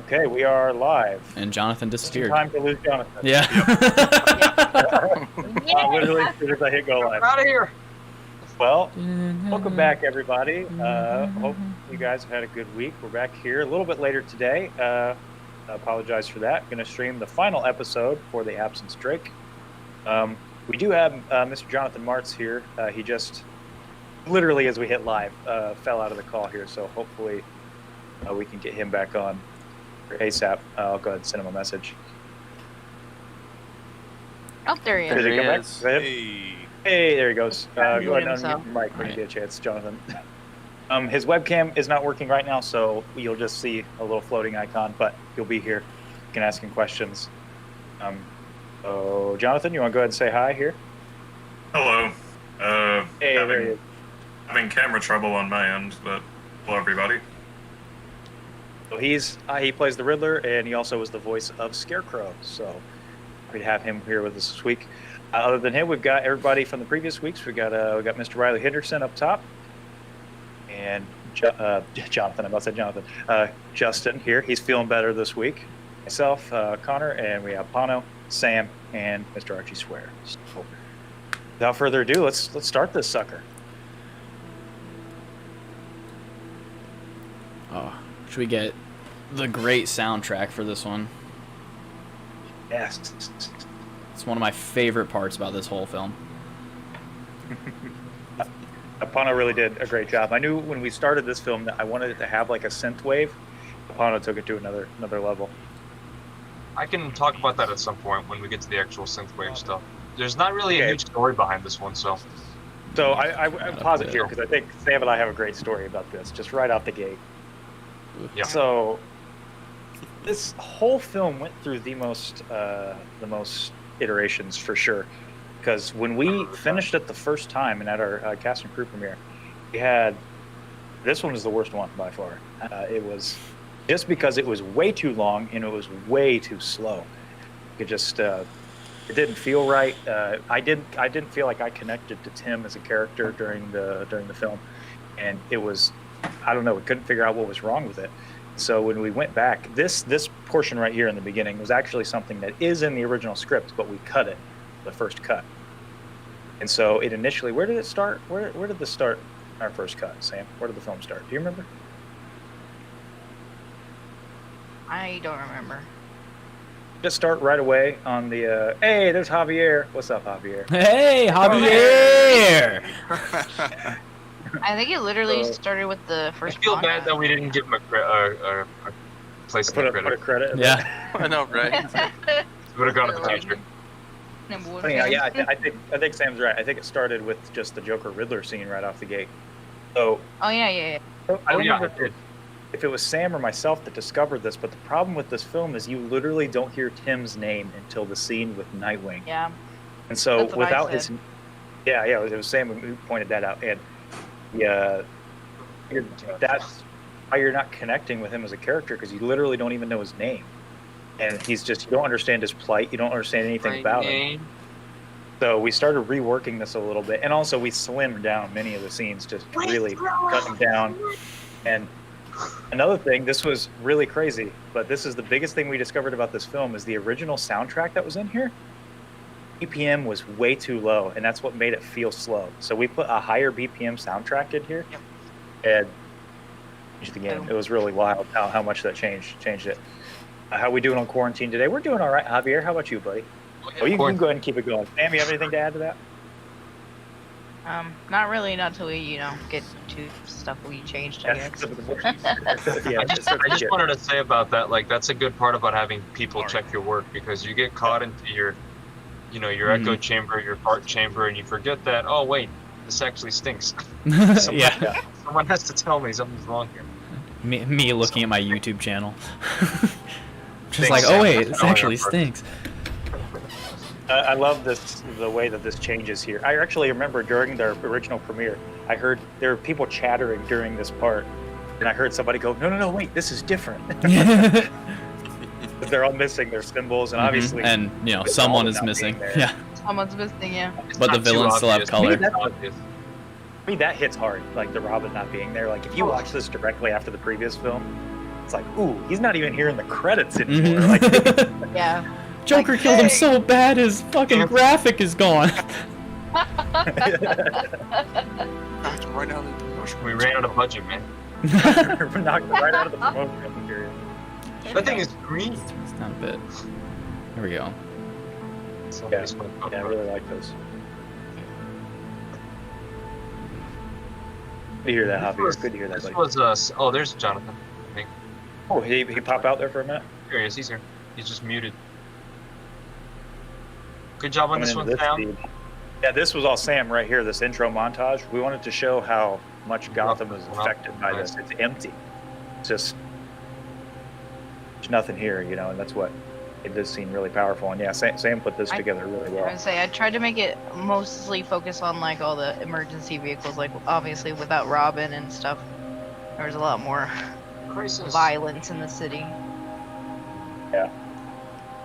Okay, we are live. And Jonathan Just in disappeared. time to lose Jonathan. Yeah. Literally as soon as I hit go live. Out of here. Well, welcome back, everybody. Hope you guys have had a good week. We're back here a little bit later today. I apologize for that. Going to stream the final episode for the Absence Drake. We do have Mr. Jonathan Martz here. He just, literally as we hit live, fell out of the call here. So hopefully we can get him back on ASAP. I'll go ahead and send him a message. Oh, there he Did is. he come back? is. Is that him? Hey, there he goes. Go ahead and unmute your mic when you Right. get a chance, Jonathan. His webcam is not working right now, so you'll just see a little floating icon, but he'll be here. You can ask him questions. So, Jonathan, you want to go ahead and say hi here? Hello. Hey, there he is. Having camera trouble on my end, but hello everybody. So he plays the Riddler, and he also was the voice of Scarecrow. So we'd have him here with us this week. Other than him, we've got everybody from the previous weeks. We got Mr. Riley Henderson up top, and Jonathan. I about to say Jonathan. Justin here. He's feeling better this week. Myself, Connor, and we have Pano, Sam, and Mr. Archie Swear. So without further ado, let's start this sucker. Oh, should we get the great soundtrack for this one? Yes. It's one of my favorite parts about this whole film. Apano really did a great job. I knew when we started this film that I wanted it to have like a synth wave. Apano took it to another level. I can talk about that at some point when we get to the actual synthwave stuff. There's not really a Okay. huge story behind this one, so So I pause it here because I think Sam and I have a great story about this, just right out the gate. yeah. So this whole film went through the most iterations for sure. Because when we finished it the first time and at our cast and crew premiere, we had this one was the worst one by far. It was just because it was way too long and it was way too slow. It just it didn't feel right. I didn't feel like I connected to Tim as a character during the film, and it was, I don't know, we couldn't figure out what was wrong with it. So when we went back, this portion right here in the beginning was actually something that is in the original script, but we cut it, the first cut. And so it initially, where did it start? Where did this start? Our first cut, Sam. Where did the film start? Do you remember? I don't remember. Just start right away on the. Hey, there's Javier. What's up, Javier? Hey, Javier! I think it literally So- started with the I first. feel manga. bad that we didn't give him a place in Put the a credit. credit. in Yeah. there. I know, right? Would have gone to the teacher. Funny, yeah, I think Sam's right. I think it started with just the Joker Riddler scene right off the gate. So Oh yeah. I don't yeah, remember I did. if it was Sam or myself that discovered this, but the problem with this film is you literally don't hear Tim's name until the scene with Nightwing. Yeah. And so That's what I without his, said. yeah, it was Sam who pointed that out, and yeah, that's why you're not connecting with him as a character because you literally don't even know his name, and he's just, you don't understand his plight, you don't understand anything about him. So we started reworking this a little bit, and also we slimmed down many of the scenes, just really cut them down. And another thing, this was really crazy, but this is the biggest thing we discovered about this film is the original soundtrack that was in here. BPM was way too low, and that's what made it feel slow. So we put a higher BPM soundtrack in here, and changed the game. It was really wild how much that changed it. How we doing on quarantine today? We're doing all right, Javier. How about you, buddy? Oh, you can go ahead and keep it going. Sam, you have anything to add to that? Not really. Not till we get to stuff we changed. I guess. Yeah, I just wanted to say about that, like, that's a good part about having people check your work, because you get caught into your echo chamber, your fart chamber, and you forget that, oh wait, this actually stinks. Yeah. Someone has to tell me something's wrong here. Me looking at my YouTube channel. Just Thanks, like, Sam, oh wait, for this showing actually up first. stinks. I love the way that this changes here. I actually remember during their original premiere, I heard there were people chattering during this part, and I heard somebody go, no, wait, this is different. They're all missing their symbols, and obviously, And with someone all is not missing. being there. Yeah. Someone's missing. Yeah. It's But the not too villains still have obvious. color. Maybe that's obvious. I mean, that hits hard, like the Robin not being there. Like if you watch this directly after the previous film, It's like, ooh, he's not even here in the credits anymore. Like, Yeah. Joker Like, killed him hey! so bad his fucking graphic is gone. Knocked him right out of the promotion. We ran out of budget, man. knocked it right out of the promotion period. That thing is green. It's not a bit. There we go. Somebody's gonna pop Yeah, I up. really like those. Good to hear that, Hoppy. It's good to hear that, This buddy. was oh, there's Jonathan. I think. Oh, he pop out there for a minute? Here he is. He's here. He's just muted. Good job on Coming this into one, this Sam. feed. Yeah, this was all Sam right here, this intro montage. We wanted to show how much Gotham was affected by this. It's empty. It's just, there's nothing here, you know, and that's what made this scene really powerful. And yeah, Sam put this together really I well. would say I tried to make it mostly focus on like all the emergency vehicles, like obviously without Robin and stuff. There was a lot more Crisis. violence in the city. Yeah.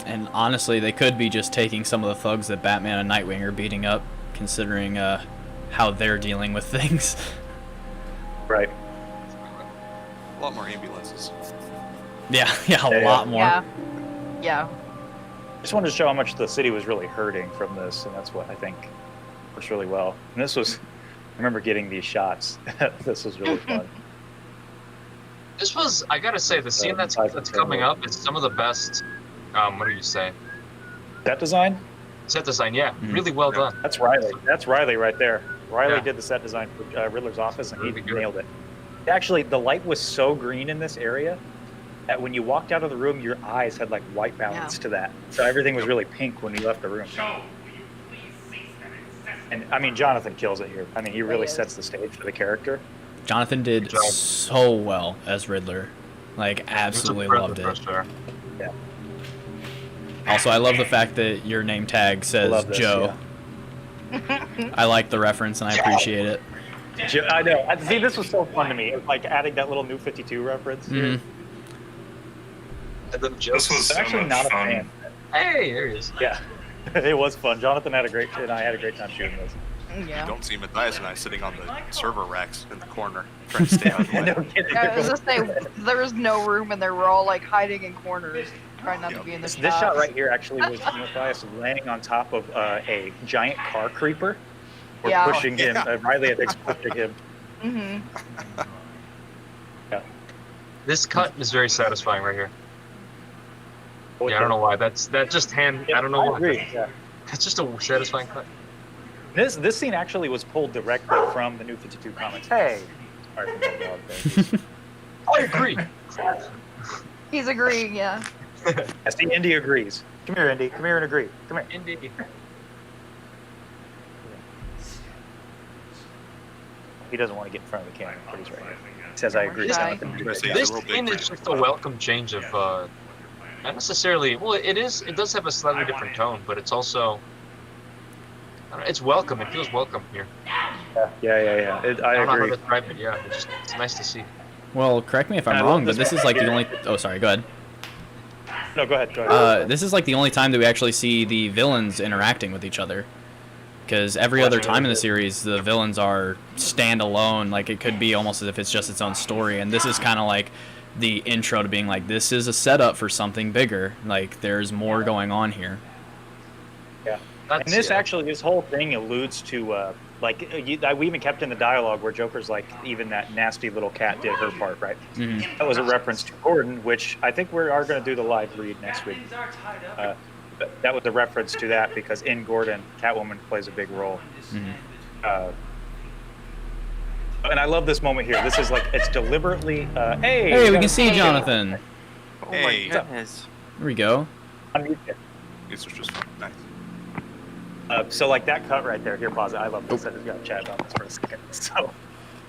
And honestly, they could be just taking some of the thugs that Batman and Nightwing are beating up, considering how they're dealing with things. Right. A lot more ambulances. Yeah, a Yeah. lot more. Yeah. Yeah. Just wanted to show how much the city was really hurting from this, and that's what I think works really well. And this was, I remember getting these shots. This was really fun. This was, I gotta say, the scene that's coming up is some of the best. What do you say? That design? Set design, yeah, Mhm. really well done. That's Riley. That's Riley right there. Riley Yeah. did the set design for Riddler's office, and Really he good. nailed it. Actually, the light was so green in this area that when you walked out of the room, your eyes had like white balance to that. So everything was really pink when you left the room. And I mean, Jonathan kills it here. I mean, he really is. sets the stage for the character. Jonathan did Good job. so well as Riddler. Like, absolutely loved it. Also, I love the fact that your name tag says love this, Joe. I like the reference and I appreciate it. I know. See, this was so fun to me. It was like adding that little New 52 reference. Mhm. And then This just, was I'm so actually much not a fun. fan. hey, there he is. Yeah, it was fun. Jonathan had a great, and I had a great time shooting this. You Yeah. don't see Matthias and I sitting on the server racks in the corner, trying to stay out of the way. No kidding. Yeah, I was just say there was no room and they were all like hiding in corners, trying not to be in the This shot right here actually was Matthias laying on top of a giant car creeper. We're Yeah. pushing him. Yeah. Riley had pushing him. Mm-hmm. This cut is very satisfying right here. Yeah, I don't know why. That just hand. I don't know I why. agree. Yeah. It's just a satisfying cut. This scene actually was pulled directly from the New 52 comics. Hey. Sorry for that dog there. I agree. He's agreeing, yeah. I see Indy agrees. Come here, Indy. Come here and agree. Come here. Indeed. He doesn't want to get in front of the camera, but he's right here. He says, I agree. This- Jonathan. You're gonna say This he's a real big scene fan. is just a welcome change of, not necessarily. Well, it is. It does have a slightly different tone, but it's also. I don't know, it's welcome. It feels welcome here. Yeah. I I don't know how agree. to describe it. Yeah, it's nice to see. Well, correct me if I I'm love wrong, but this this is one like the here. only. Oh, sorry. Go ahead. No, go ahead. This is like the only time that we actually see the villains interacting with each other. Because every other time in the series, the villains are standalone. Like, it could be almost as if it's just its own story. And this is kind of like the intro to being like, this is a setup for something bigger. Like, there's more going on here. That's, And this yeah. actually, this whole thing alludes to, we even kept in the dialogue where Joker's like, even that nasty little cat did her part, right? hmm That was a reference to Gordon, which I think we are going to do the live read next week. But that was a reference to that because in Gordon, Catwoman plays a big role. hmm And I love this moment here. This is like, it's deliberately, hey! Hey, we got can a- see Jonathan. Oh my Hey. goodness. Here we go. unmute it. This was just fun. Nice. So like that cut right there, here, pause it. I love this. I just got to chat about this for a second. So,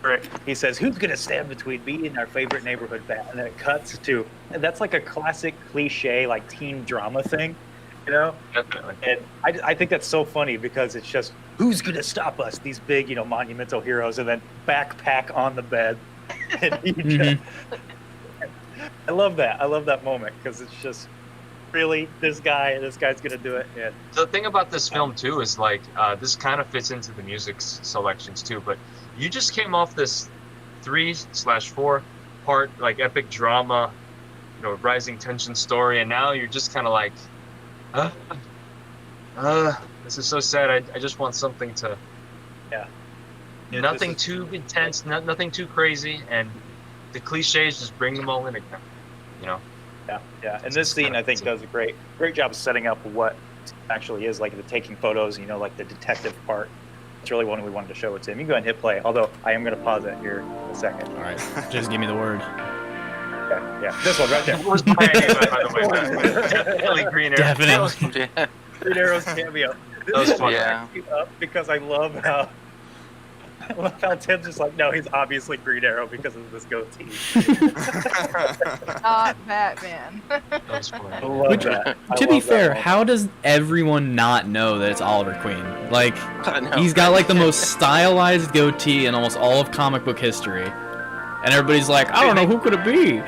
Rick, he says, who's going to stand between me and our favorite neighborhood bat? And then it cuts to, and that's like a classic cliche, like teen drama thing, you know? Definitely. And I think that's so funny because it's just, who's going to stop us? These big, you know, monumental heroes, and then backpack on the bed. And he just, I love that. I love that moment because it's just, really, this guy's going to do it. And The thing about this film too is like this kind of fits into the music selections too. But you just came off this 3/4 part like epic drama rising tension story, and now you're just kind of like, this is so sad. I just want something to, Yeah, nothing this is- too intense, nothing too crazy, and the cliches just bring them all in again. Yeah. And this scene, I think, does a great job of setting up what actually is like the taking photos. Like the detective part. It's really one we wanted to show it to him. You can go ahead and hit play. Although I am going to pause it here in a second. All right, just give me the word. Okay, yeah, this one right there. What was my idea, by the way? Definitely Green Arrow. Definitely. Yeah. Green Arrow's cameo. That was fun. Yeah. Because I love how Tim's just like, no, he's obviously Green Arrow because of this goatee. Not Batman. That was I funny. love Which, that. I To be love that fair, moment. how does everyone not know that it's Oliver Queen? Like, I know. he's got like the most stylized goatee in almost all of comic book history, and everybody's like, I don't know, who could it be?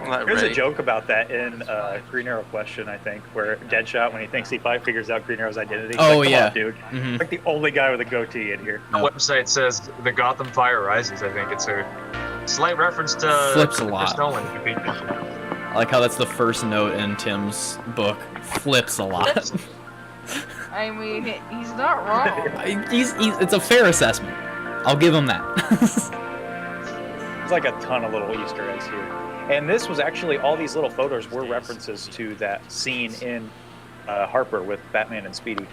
Not There's ready. a joke about that in Green Arrow Question, I think, where Deadshot, when he thinks he finally figures out Green Arrow's identity, he's Oh, like, come yeah. on, dude. Mhm. Like the only guy with a goatee in here. The website says the Gotham Fire Rises. I think it's a slight reference to Flips a Christopher lot. Nolan. I like how that's the first note in Tim's book. Flips a lot. I mean, he's not wrong. he's it's a fair assessment. I'll give him that. There's like a ton of little Easter eggs here. And this was actually, all these little photos were references to that scene in Harper with Batman and Speedy.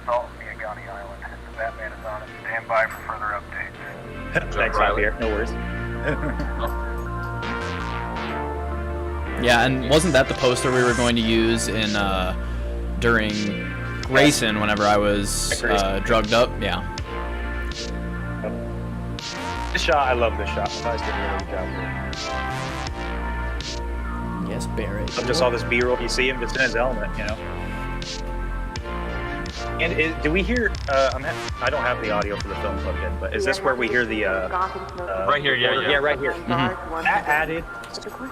Call Giagani Island. The Batman is on it. Stand by for further updates. Thanks, Riley. Javier. No worries. Yeah, and wasn't that the poster we were going to use in during Grayson whenever I was drugged up? Yeah. This shot, I love this shot. You guys did a really good job here. Yes, Barrett. I just saw this B-roll. You see him just in his element, And do we hear? I don't have the audio for the film plugged in, but is this where we hear the? Right here, yeah. Yeah, right here. That added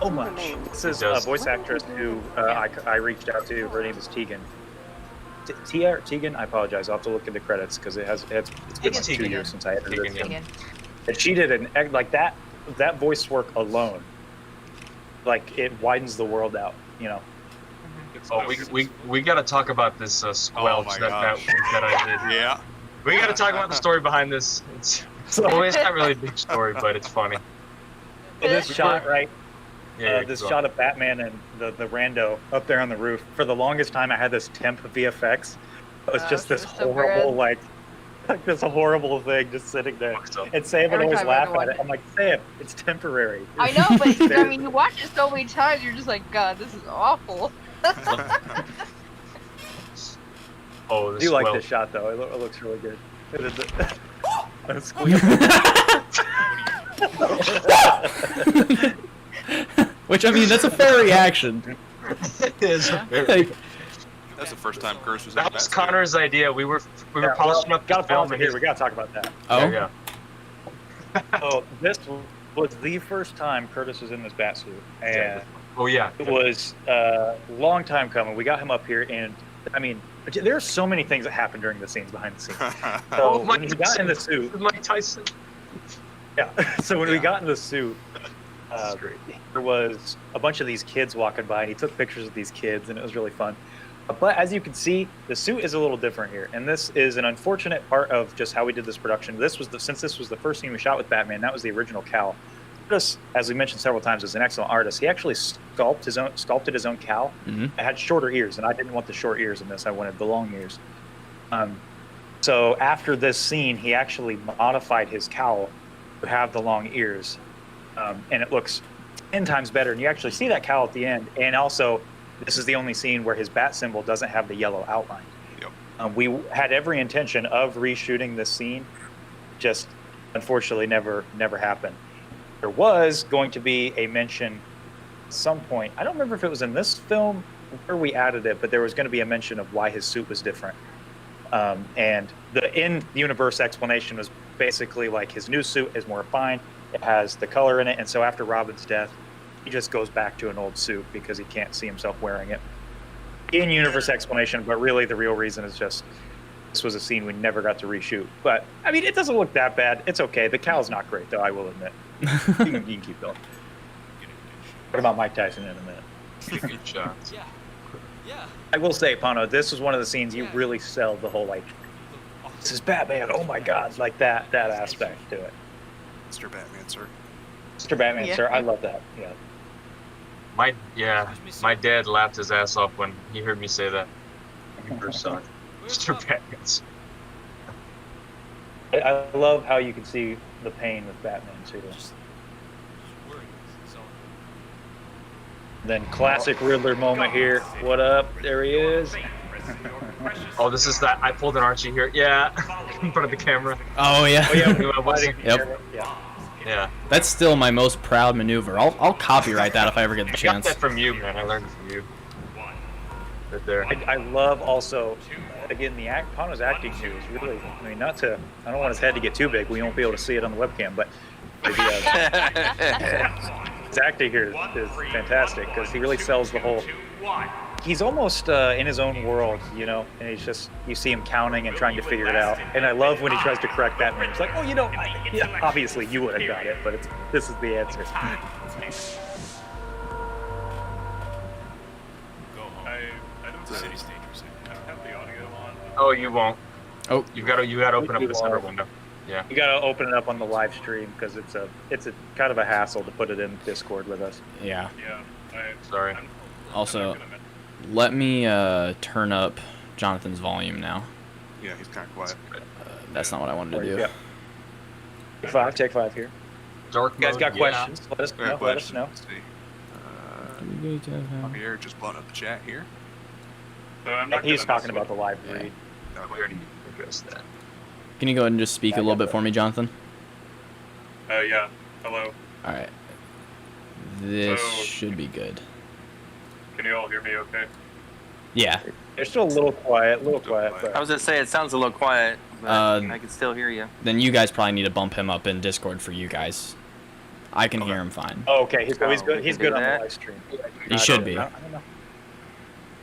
so much. This is It a does. voice actress who I reached out to. Her name is Tegan. Tegan. I apologize. I'll have to look at the credits because it's been like 2 Tegan. years since I edited Tegan, this. yeah. Again. And she did like that voice work alone. Like it widens the world out. Oh, we got to talk about this squelch my that gosh. I did. Yeah. We got to talk about the story behind this. It's not really a big story, but it's funny. So this shot, right? Yeah, This go on. shot of Batman and the rando up there on the roof. For the longest time, I had this temp VFX. It was just this it was so horrible, bad. like this horrible thing just sitting there. So- And Sam would Every always time I laugh go at on it. I'm like, Sam, it's temporary. I know, but I mean, you watch it so many times, you're just like, God, this is awful. Oh, I the do like squelch. this shot though. It looks really good. A squeal. Which, I mean, that's a fair reaction. It is. Like, That's the first time Curse was in That was Batsuit. Connor's idea. We were Yeah, polishing up gotta the film. pause it here. We gotta talk about that. oh, Yeah. So this was the first time Curtis was in this bat suit, and Oh yeah. it was a long time coming. We got him up here, and I mean, there are so many things that happen during the scenes behind the scenes. So Oh, when Mike he got in the suit, Mike Tyson. yeah. So when we got in the suit, That's great. there was a bunch of these kids walking by, and he took pictures of these kids, and it was really fun. But as you can see, the suit is a little different here, and this is an unfortunate part of just how we did this production. Since this was the first scene we shot with Batman, that was the original Cal. Curtis, as we mentioned several times, is an excellent artist. He actually sculpted his own Cal. Mhm. It had shorter ears, and I didn't want the short ears in this. I wanted the long ears. So after this scene, he actually modified his cowl to have the long ears, and it looks 10 times better. And you actually see that cowl at the end, and also this is the only scene where his bat symbol doesn't have the yellow outline. Yep. We had every intention of reshooting this scene, just unfortunately never happened. There was going to be a mention at some point. I don't remember if it was in this film where we added it, but there was going to be a mention of why his suit was different. And the in-universe explanation was basically like his new suit is more refined. It has the color in it, and so after Robin's death, he just goes back to an old suit because he can't see himself wearing it. In-universe explanation, but really the real reason is just this was a scene we never got to reshoot. But I mean, it doesn't look that bad. It's okay. The cow's not great, though. I will admit. You can keep going. What about Mike Tyson in a minute? Good shots. I will say, Pano, this was one of the scenes you really sell the whole like, this is Batman. Oh my God, like that aspect to it. Mr. Batman, sir. Mr. Batman, Yeah. sir. I love that. Yeah. My dad laughed his ass off when he heard me say that. When he first saw it. Mr. Batman, sir. I love how you can see the pain with Batman too. Then classic Riddler moment here. What up? There he is. Oh, this is that. I pulled an Archie here. Yeah, in front of the camera. Oh yeah. Oh yeah, Knew I wasn't. Yep. Yeah. Yeah. That's still my most proud maneuver. I'll copyright that if I ever get the I got chance. that from you, man. I learned it from you. Right there. I love also, again, Pano's acting here is really, I mean, I don't want his head to get too big. We won't be able to see it on the webcam, but his acting here is fantastic because he really sells the whole, he's almost in his own world, you know, and he's just, you see him counting and trying to figure it out. And I love when he tries to correct Batman. He's like, oh, you know, yeah, obviously you would have got it, but this is the answer. I don't see any stakers. I don't have the audio on. Oh, you won't. Oh. You gotta open up the center window. Yeah. You gotta open it up on the live stream because it's a kind of a hassle to put it in Discord with us. Yeah. Yeah. Sorry. Also, let me turn up Jonathan's volume now. Yeah, he's kind of quiet. That's not what I wanted to do. Yeah. Take five here. Dark You guys mode, got yeah. questions? Let us know. Let us know. Let's see. Javier just brought up the chat here. So I'm not He's gonna talking mess about the live Yeah. read. We already addressed that. Can you go ahead and just speak a little bit for me, Jonathan? yeah. Hello. All right. This So- should be good. Can you all hear me okay? Yeah. They're still a little quiet, but I was gonna say it sounds a little quiet, but I can still hear you. Then you guys probably need to bump him up in Discord for you guys. I can hear him fine. oh, okay, he's good. He's Oh, good. we He's can do good on the that? live stream. He should be. I don't know.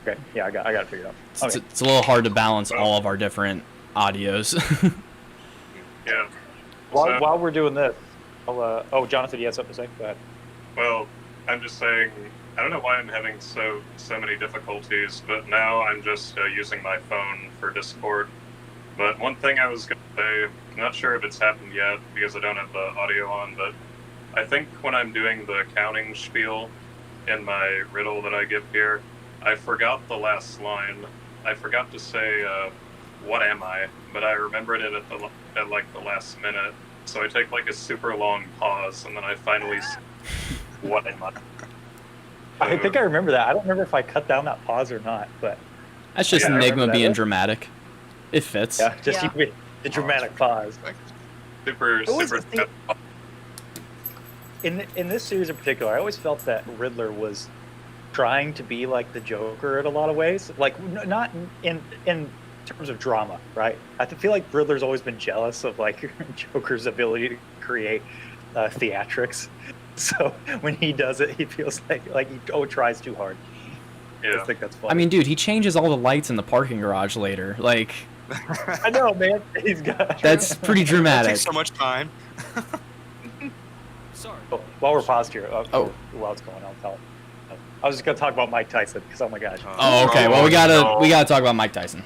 Okay, yeah, I got it figured out. It's, Okay. it's a little hard to balance all of our different audios. Yeah. While we're doing this, oh, Jonathan, you had something to say? Go ahead. Well, I'm just saying, I don't know why I'm having so many difficulties, but now I'm just using my phone for Discord. But one thing I was going to say, I'm not sure if it's happened yet because I don't have the audio on, but I think when I'm doing the counting spiel in my riddle that I give here, I forgot the last line. I forgot to say, what am I? But I remembered it at like the last minute. So I take like a super long pause and then I finally what am I? I think I remember that. I don't remember if I cut down that pause or not, but That's just Yeah, I Enigma remember that. being dramatic. It fits. yeah, just Yeah. the dramatic pause. Super What was super the thing- In this series in particular, I always felt that Riddler was trying to be like the Joker in a lot of ways, like not in terms of drama, right? I feel like Riddler's always been jealous of like Joker's ability to create theatrics. So when he does it, he feels like he tries too hard. I Yeah. just think that's funny. I mean, dude, he changes all the lights in the parking garage later. Like, I know, man. He's got. that's pretty That dramatic. takes so much time. Oh, while we're paused here, Oh. while it's going on, I was just gonna talk about Mike Tyson because oh my gosh. Oh, okay. Well, we gotta talk about Mike Tyson.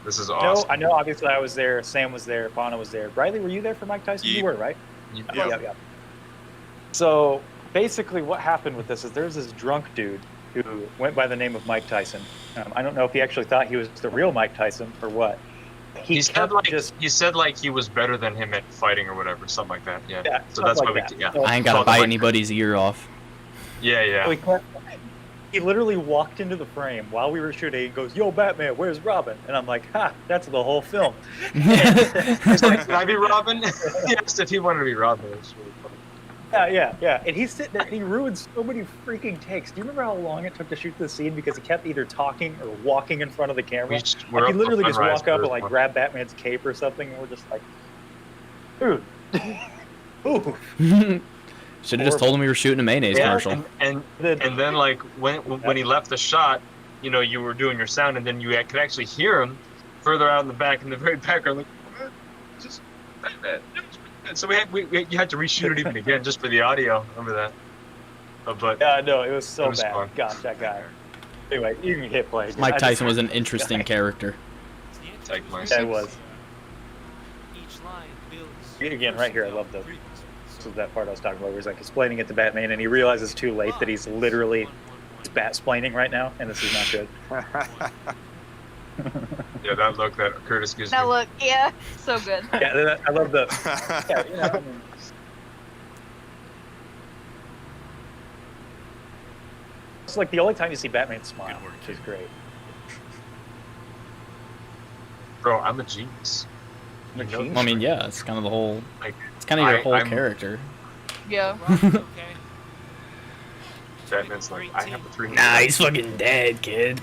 This is No, awesome. I know. Obviously, I was there. Sam was there. Bono was there. Riley, were you there for Mike Tyson? Yeah. You were, right? Yeah. Yeah. So basically, what happened with this is there's this drunk dude who went by the name of Mike Tyson. I don't know if he actually thought he was the real Mike Tyson or what. He said kept like he said like he was better than him at fighting or whatever, something like that. Yeah. Yeah, So stuff that's like why we that. yeah. So- I ain't gotta Called bite Mike- anybody's ear off. Yeah, So yeah. he literally walked into the frame while we were shooting. He goes, "Yo, Batman, where's Robin?" And I'm like, "Ha, that's the whole film." He's like, can I be Robin? He asked if he wanted to be Robin. It's really funny. Yeah. And he's sitting there, and he ruined so many freaking takes. Do you remember how long it took to shoot this scene because he kept either talking or walking in front of the camera? We're Like, he up literally for just Sunrise walk up and First like one. grab Batman's cape or something, and we're just like, dude, ooh. Should have just told him we were shooting a mayonnaise Yeah, commercial. and Then- then like when he left the shot, you know, you were doing your sound, and then you could actually hear him further out in the back, in the very background, like, just Batman. And so you had to reshoot it even again just for the audio. Remember that? But Yeah, no, it was so It was bad. fun. Gosh, that guy. Anyway, you can hit play. Mike Tyson was an interesting character. take my Yeah, it was. Again, right here, I love this is that part I was talking about where he's like explaining it to Batman and he realizes too late that he's literally bat-splaining right now and this is not good. Yeah, that look that Curtis gives me. Now look, yeah, so good. Yeah, I love the... Yeah, you know, I mean, it's like the only time you see Batman smile, which is great. Bro, I'm a genius. I'm a You know genius. I mean, yeah, it's kind of the whole. Like, It's kind of your whole I'm- character. Yeah. Batman's like, I have a 300. Nah, he's fucking dead, kid.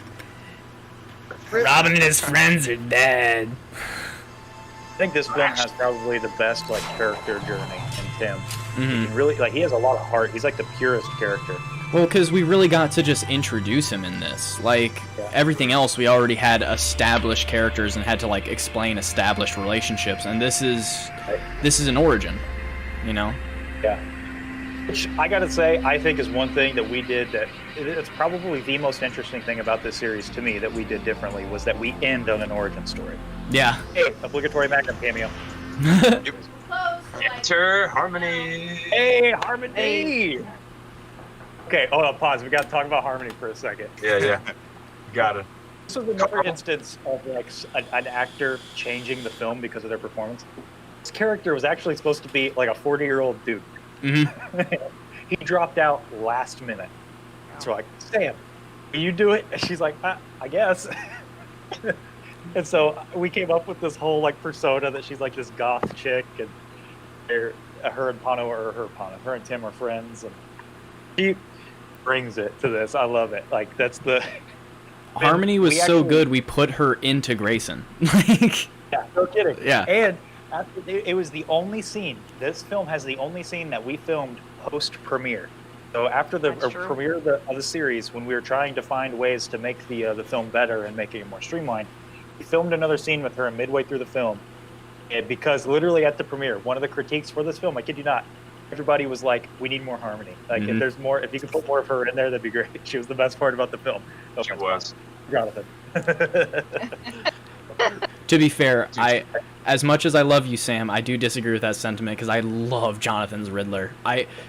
Robin and his friends are dead. I think this film has probably the best like character journey in Tim. Hmm. He really, like, he has a lot of heart. He's like the purest character. Well, because we really got to just introduce him in this. Like, everything else, we already had established characters and had to, like, explain established relationships. And this is an origin, you know? Yeah. Which I gotta say, I think is one thing that we did that it's probably the most interesting thing about this series to me that we did differently was that we end on an origin story. Yeah. Hey, obligatory Magnum cameo. Enter Harmony. Hey, Harmony! Okay, hold on, pause. We gotta talk about Harmony for a second. Yeah. Got it. This was another instance of like an actor changing the film because of their performance. This character was actually supposed to be like a 40-year-old dude. Mm-hmm. He dropped out last minute. So we're like, Sam, will you do it? And she's like, I guess. And so we came up with this whole like persona that she's like this goth chick, and her and Tim are friends, and she brings it to this. I love it. Like that's the Harmony was so good, we put her into Grayson. Like, yeah, no kidding. Yeah. And it was the only scene. This film has the only scene that we filmed post premiere. So after the That's true. premiere of the series, when we were trying to find ways to make the film better and make it more streamlined, we filmed another scene with her midway through the film. And because literally at the premiere, one of the critiques for this film, I kid you not, everybody was like, "We need more Harmony. Like, if there's more, if you could put more of her in there, that'd be great." She was the best part about the film. No She offense, was. Jonathan. to be fair, as much as I love you, Sam, I do disagree with that sentiment because I love Jonathan's Riddler.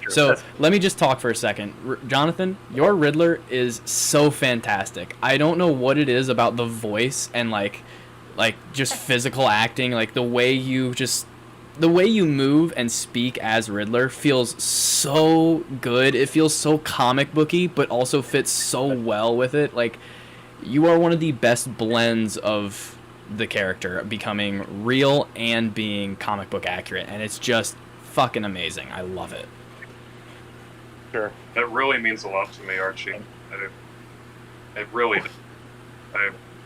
So let me just talk for a second. Jonathan, your Riddler is so fantastic. I don't know what it is about the voice and like just physical acting, like the way you move and speak as Riddler feels so good. It feels so comic booky, but also fits so well with it. Like, you are one of the best blends of the character becoming real and being comic book accurate, and it's just fucking amazing. I love it. Sure. That really means a lot to me, Archie. It really does.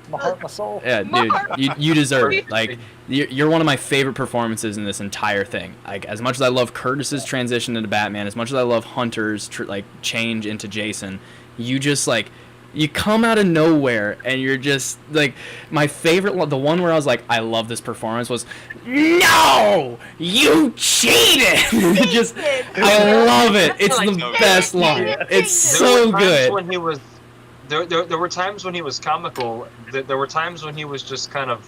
My heart, my soul. Yeah, dude, you deserve it. Like, you're one of my favorite performances in this entire thing. Like, as much as I love Curtis's transition into Batman, as much as I love Hunter's change into Jason, you just like, you come out of nowhere and you're just like, my favorite, the one where I was like, I love this performance was, "No, you cheated!" I love it. It's the best line. It's so good. When he was, there were times when he was comical. There were times when he was just kind of.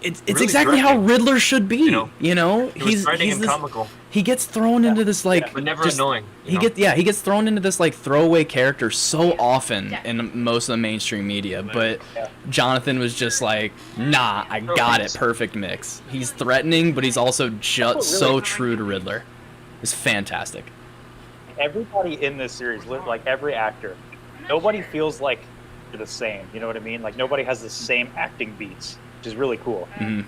It's really exactly how threatening. Riddler should be. You know, He was threatening and comical, he gets thrown into this like, but never just- annoying. He gets thrown into this like throwaway character so often in most of the mainstream media, but Jonathan was just like, nah, I got it, perfect mix. He's threatening, but he's also just so true to Riddler. It's fantastic. Everybody in this series, like every actor, nobody feels like they're the same. You know what I mean? Like nobody has the same acting beats, which is really cool. Mhm.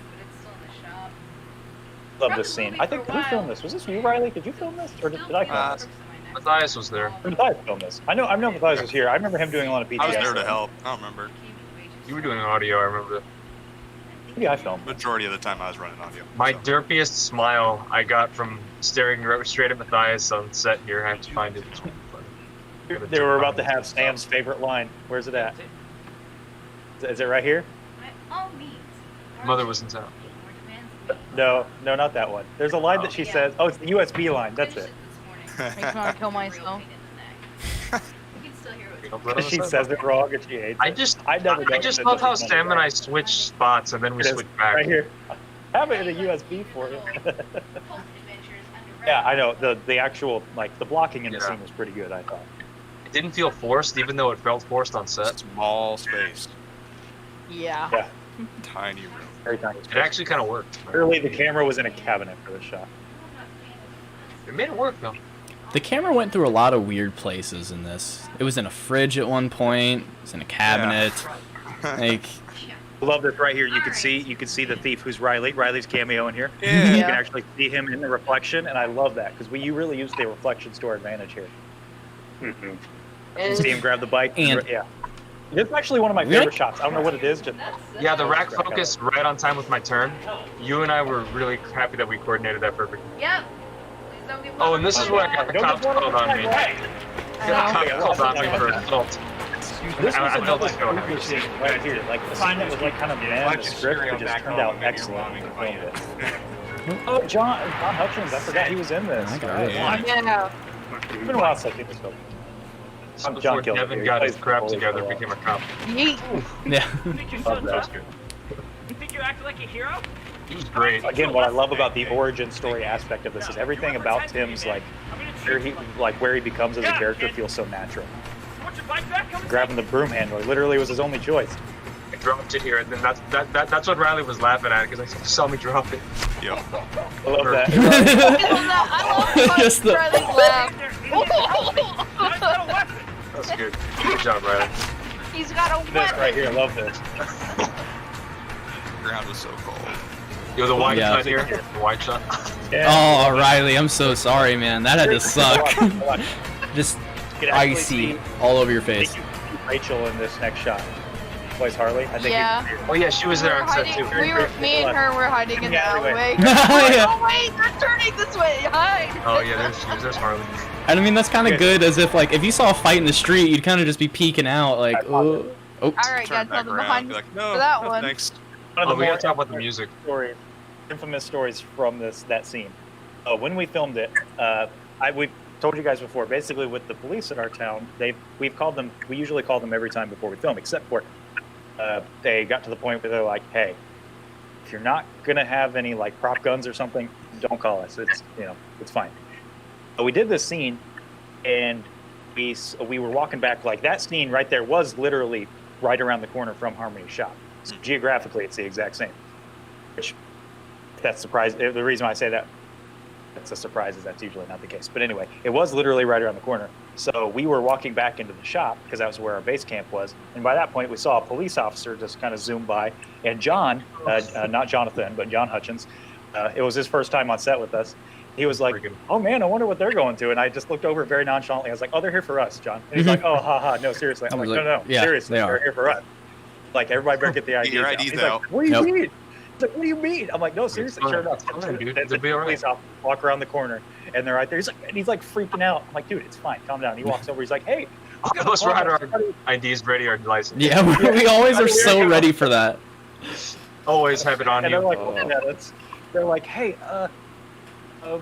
Love this scene. I think who filmed this? Was this you, Riley? Did you film this, or did I film this? Matthias was there. Matthias filmed this. I know Matthias was here. I remember him doing a lot of PTS. I was there to stuff. help. I don't remember. You were doing audio. I remember that. Maybe I filmed. Majority of the time I was running audio. My so. derpiest smile I got from staring straight at Matthias on set here. I have to find it. It's really funny. They were about to have Sam's favorite line. Where's it at? Is it right here? Mother was in town. No, not that one. There's a line that she says. Oh, it's the USB line. That's it. Makes me want to kill myself. She says it wrong and she hates I it. just I never I just love how Sam and I switch spots and then we It is switch back. right here. I have it in a USB for you. Yeah, I know. The actual, like, the blocking in the Yeah. scene was pretty good, I thought. It didn't feel forced, even though it felt forced on set. Small space, Yeah. Yeah, tiny room. very tiny. It actually kind of worked. Clearly, the camera was in a cabinet for the shot. It made it work though. The camera went through a lot of weird places in this. It was in a fridge at one point. It was in a cabinet. Like, I love this right here. You can see the thief who's Riley. Riley's cameo in here. Yeah. You Yeah. can actually see him in the reflection, and I love that because you really used the reflections to our advantage here. You see him grab the bike. And- Yeah, this is actually one of my Really? favorite shots. I don't know what it is. Just Yeah, the rack focused right on time with my turn. You and I were really happy that we coordinated that perfectly. Yep. Oh, and this is where I got the Don't cops just wanna called on me. Hey, I got the cops called on me for assault. This I was felt another like going creepy scene right here. Like the scene that was like kind of bad in the script, it just turned out excellent when we filmed it. Oh, John Hutchins, I forgot he was in this. I got Right. it. Yeah. It's been a while since I've seen this film. I'm Before John Kilmer. Devin He got his plays crap the bully together, for a while. became a cop. Yeet. yeah. Love that. You think you act like a hero? He was great. Again, what I love about the origin story aspect of this is everything about Tim's like where he becomes as a character feels so natural. Want your bike back? Come Grabbing the broom handle literally was his only choice. I dropped it here, and then that's what Riley was laughing at because I saw me drop it. Yep. I love that. I love Just the- Riley's laugh. I've got a weapon. That's good. Good job, Riley. He's got a This weapon. right here, I love this. The ground was so cold. Yo, the white Yeah. shot here. The white shot. Oh, Riley, I'm so sorry, man. That had to suck. Watch. Just You can actually icy see- all over your I face. think you see Rachel in this next shot. Plays Harley. I think Yeah. Oh yeah, she was there on set too. Me and her were hiding in the Yeah, alleyway. Yeah. Oh wait, they're turning this way. Hide. Oh yeah, there's Harley. And I mean, that's kind of good, as if, like, if you saw a fight in the street, you'd kind of just be peeking out, like, oh. Oh. All right, Turn guys, back tell them around, behind be me like, no, for that no, one. thanks. one Oh, of the we more gotta talk about the music. infamous stories from that scene. When we filmed it, we've told you guys before. Basically, with the police in our town, we usually call them every time before we film, except for they got to the point where they're like, "Hey, if you're not gonna have any like prop guns or something, don't call us. It's fine." But we did this scene, and we were walking back. Like that scene right there was literally right around the corner from Harmony's shop. So geographically, it's the exact same. Which that's surprise. The reason why I say that it's a surprise is that's usually not the case. But anyway, it was literally right around the corner. So we were walking back into the shop because that was where our base camp was. And by that point, we saw a police officer just kind of zoom by. And John, not Jonathan, but John Hutchins, it was his first time on set with us. He was like, "Oh man, I wonder what they're going to." And I just looked over very nonchalantly. I was like, "Oh, they're here for us, John." And he's like, "Oh, haha, no, seriously." I'm like, "No, Yeah, seriously, they they're are. here for us." Like everybody better get the IDs. your out. IDs He's out. like, "What do you Yep. mean?" He's like, "What do you mean?" I'm like, "No, seriously, fine. sure enough." It's fine, dude. The It'll be all right. police officer walk around the corner, and they're right there. He's like freaking out. I'm like, "Dude, it's fine. Calm down." He walks over. He's like, "Hey, Let's ride our IDs ready, our license. Yeah, we always are so ready for that. Always have it on and you. they're like, looking at us. They're like, "Hey, did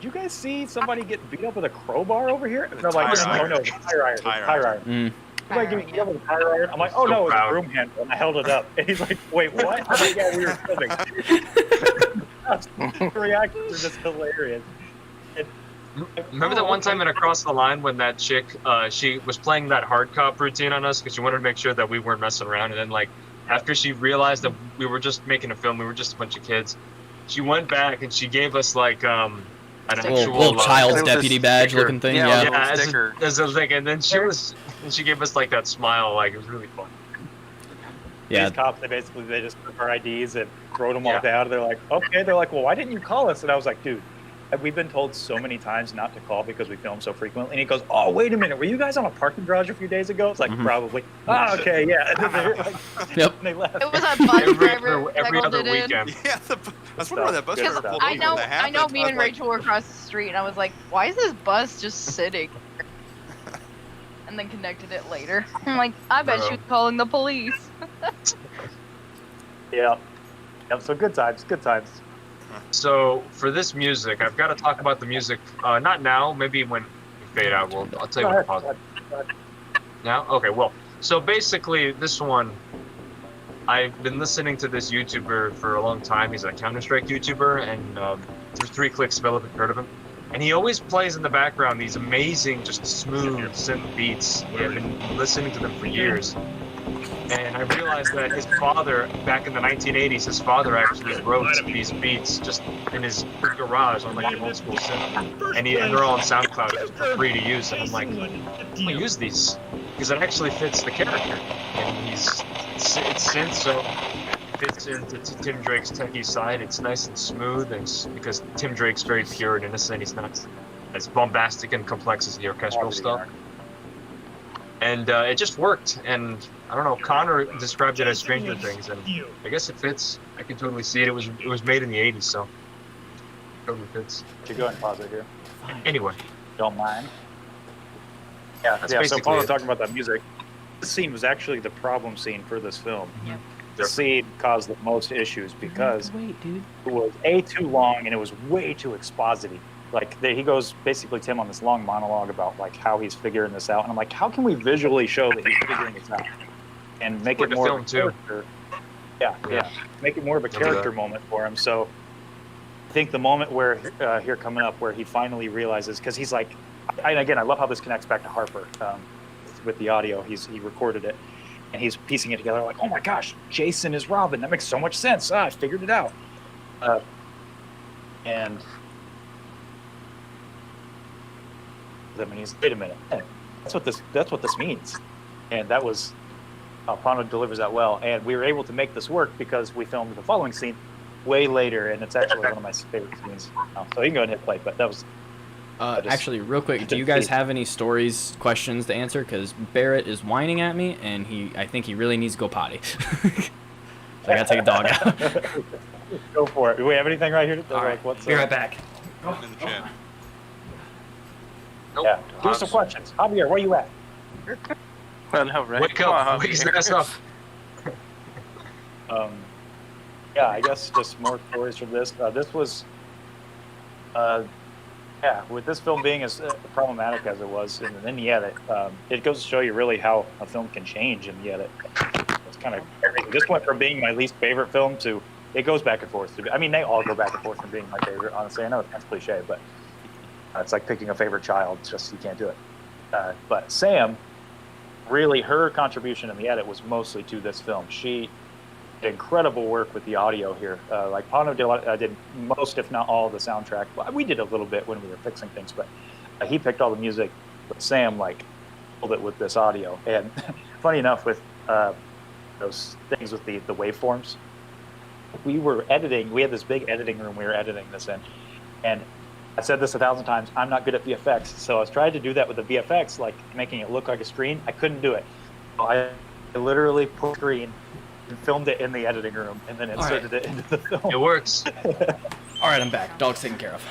you guys see somebody get beat up with a crowbar over here?" And they're like, Tire "Oh no, it's a tire iron. It's a tire iron." Mm. He's like, "Getting beat up with a tire iron?" I'm like, "Oh So no, it was proud. a broom handle." And I held it up, and he's like, "Wait, what?" I'm like, "Yeah, we were filming." The reactions are just hilarious. Remember that one time in Across the Line when that chick, she was playing that hard cop routine on us because she wanted to make sure that we weren't messing around. And then, like, after she realized that we were just making a film, we were just a bunch of kids, she went back and she gave us, like, an actual Little child's It was a deputy badge sticker. looking thing. Yeah, Yeah. little yeah, sticker. as a thing. And then she gave us, like, that smile. Like, it was really fun. Yeah. These cops, they just took our IDs and wrote them all Yeah. down. They're like, "Okay." They're like, "Well, why didn't you call us?" And I was like, "Dude, we've been told so many times not to call because we film so frequently." And he goes, "Oh, wait a minute. Were you guys on a parking garage a few days ago?" It's like, Mhm. "Probably." "Ah, okay, yeah." And then they're like, Yep. and they left. It was a bus Every driver every that other called it in. weekend. Yeah, I was wondering why that bus Good driver stuff. pulled I over know, when that I know. happened. Me I and was like, Rachel were across the street, and I was like, "Why is this bus just sitting?" And then connected it later. I'm like, "I bet she was calling the police." Yeah. Yep. So good times. Good times. So for this music, I've got to talk about the music. Not now. Maybe when we fade out. I'll tell you when to pause it. Now? Okay. Well, so basically, this one, I've been listening to this YouTuber for a long time. He's a Counter-Strike YouTuber, and through 3 Clicks, if you've heard of him. And he always plays in the background these amazing, just smooth synth beats. I've been listening to them for years. And I realized that his father, back in the 1980s, his father actually wrote these beats just in his garage on like an old school synth. And they're all on SoundCloud just for free to use. And I'm like, I'm gonna use these because it actually fits the character. And it's synth, so it fits into Tim Drake's techie side. It's nice and smooth, and because Tim Drake's very pure and innocent, he's not as bombastic and complex as the orchestral stuff. And it just worked, and I don't know. Connor described it as Stranger Things, and I guess it fits. I can totally see it. It was made in the '80s, so it totally fits. You go ahead and pause it here. Anyway, Don't mind. Yeah, That's yeah. So basically Paul was it. talking about that music. This scene was actually the problem scene for this film. Yep. The scene caused the most issues because Wait, dude. it was too long and it was way too expository. Like he goes basically Tim on this long monologue about like how he's figuring this out, and I'm like, how can we visually show that he's figuring this out and make Like it the more film, of a too. character? Yeah, make it more of a Remember character that. moment for him. So I think the moment where here coming up where he finally realizes, because he's like, and again, I love how this connects back to Harper with the audio. He recorded it and he's piecing it together like, oh my gosh, Jason is Robin. That makes so much sense. I figured it out. And them and he's, wait a minute, that's what this means. And that was Pano delivers that well, and we were able to make this work because we filmed the following scene way later, and it's actually one of my favorite scenes. So you can go ahead and hit play, but that was Actually, real quick, do you guys have any stories, questions to answer? Because Barrett is whining at me, and I think he really needs to go potty. So I gotta take a dog out. Go for it. Do we have anything right here? All right, be right back. In the chat. nope. Yeah, give us some questions. Javier, where you at? Well, no, right? Wake Come on, up! Wake Javier. your ass up! Yeah, I guess just more stories from this. This was, with this film being as problematic as it was, and then it goes to show you really how a film can change, and it's kind of everything. This went from being my least favorite film to it goes back and forth. I mean, they all go back and forth from being my favorite. Honestly, I know it's cliche, but it's like picking a favorite child. It's just you can't do it. But Sam, really, her contribution in the edit was mostly to this film. She did incredible work with the audio here. Like Pano did most, if not all, of the soundtrack. Well, we did a little bit when we were fixing things, but he picked all the music. But Sam pulled it with this audio. And funny enough, with those things with the waveforms, we were editing. We had this big editing room we were editing this in, and I said this 1,000 times. I'm not good at VFX, so I was trying to do that with the VFX, like making it look like a screen. I couldn't do it. So I literally put screen and filmed it in the editing room, and then inserted it into the film. It works. All right, I'm back. Dog's taken care of.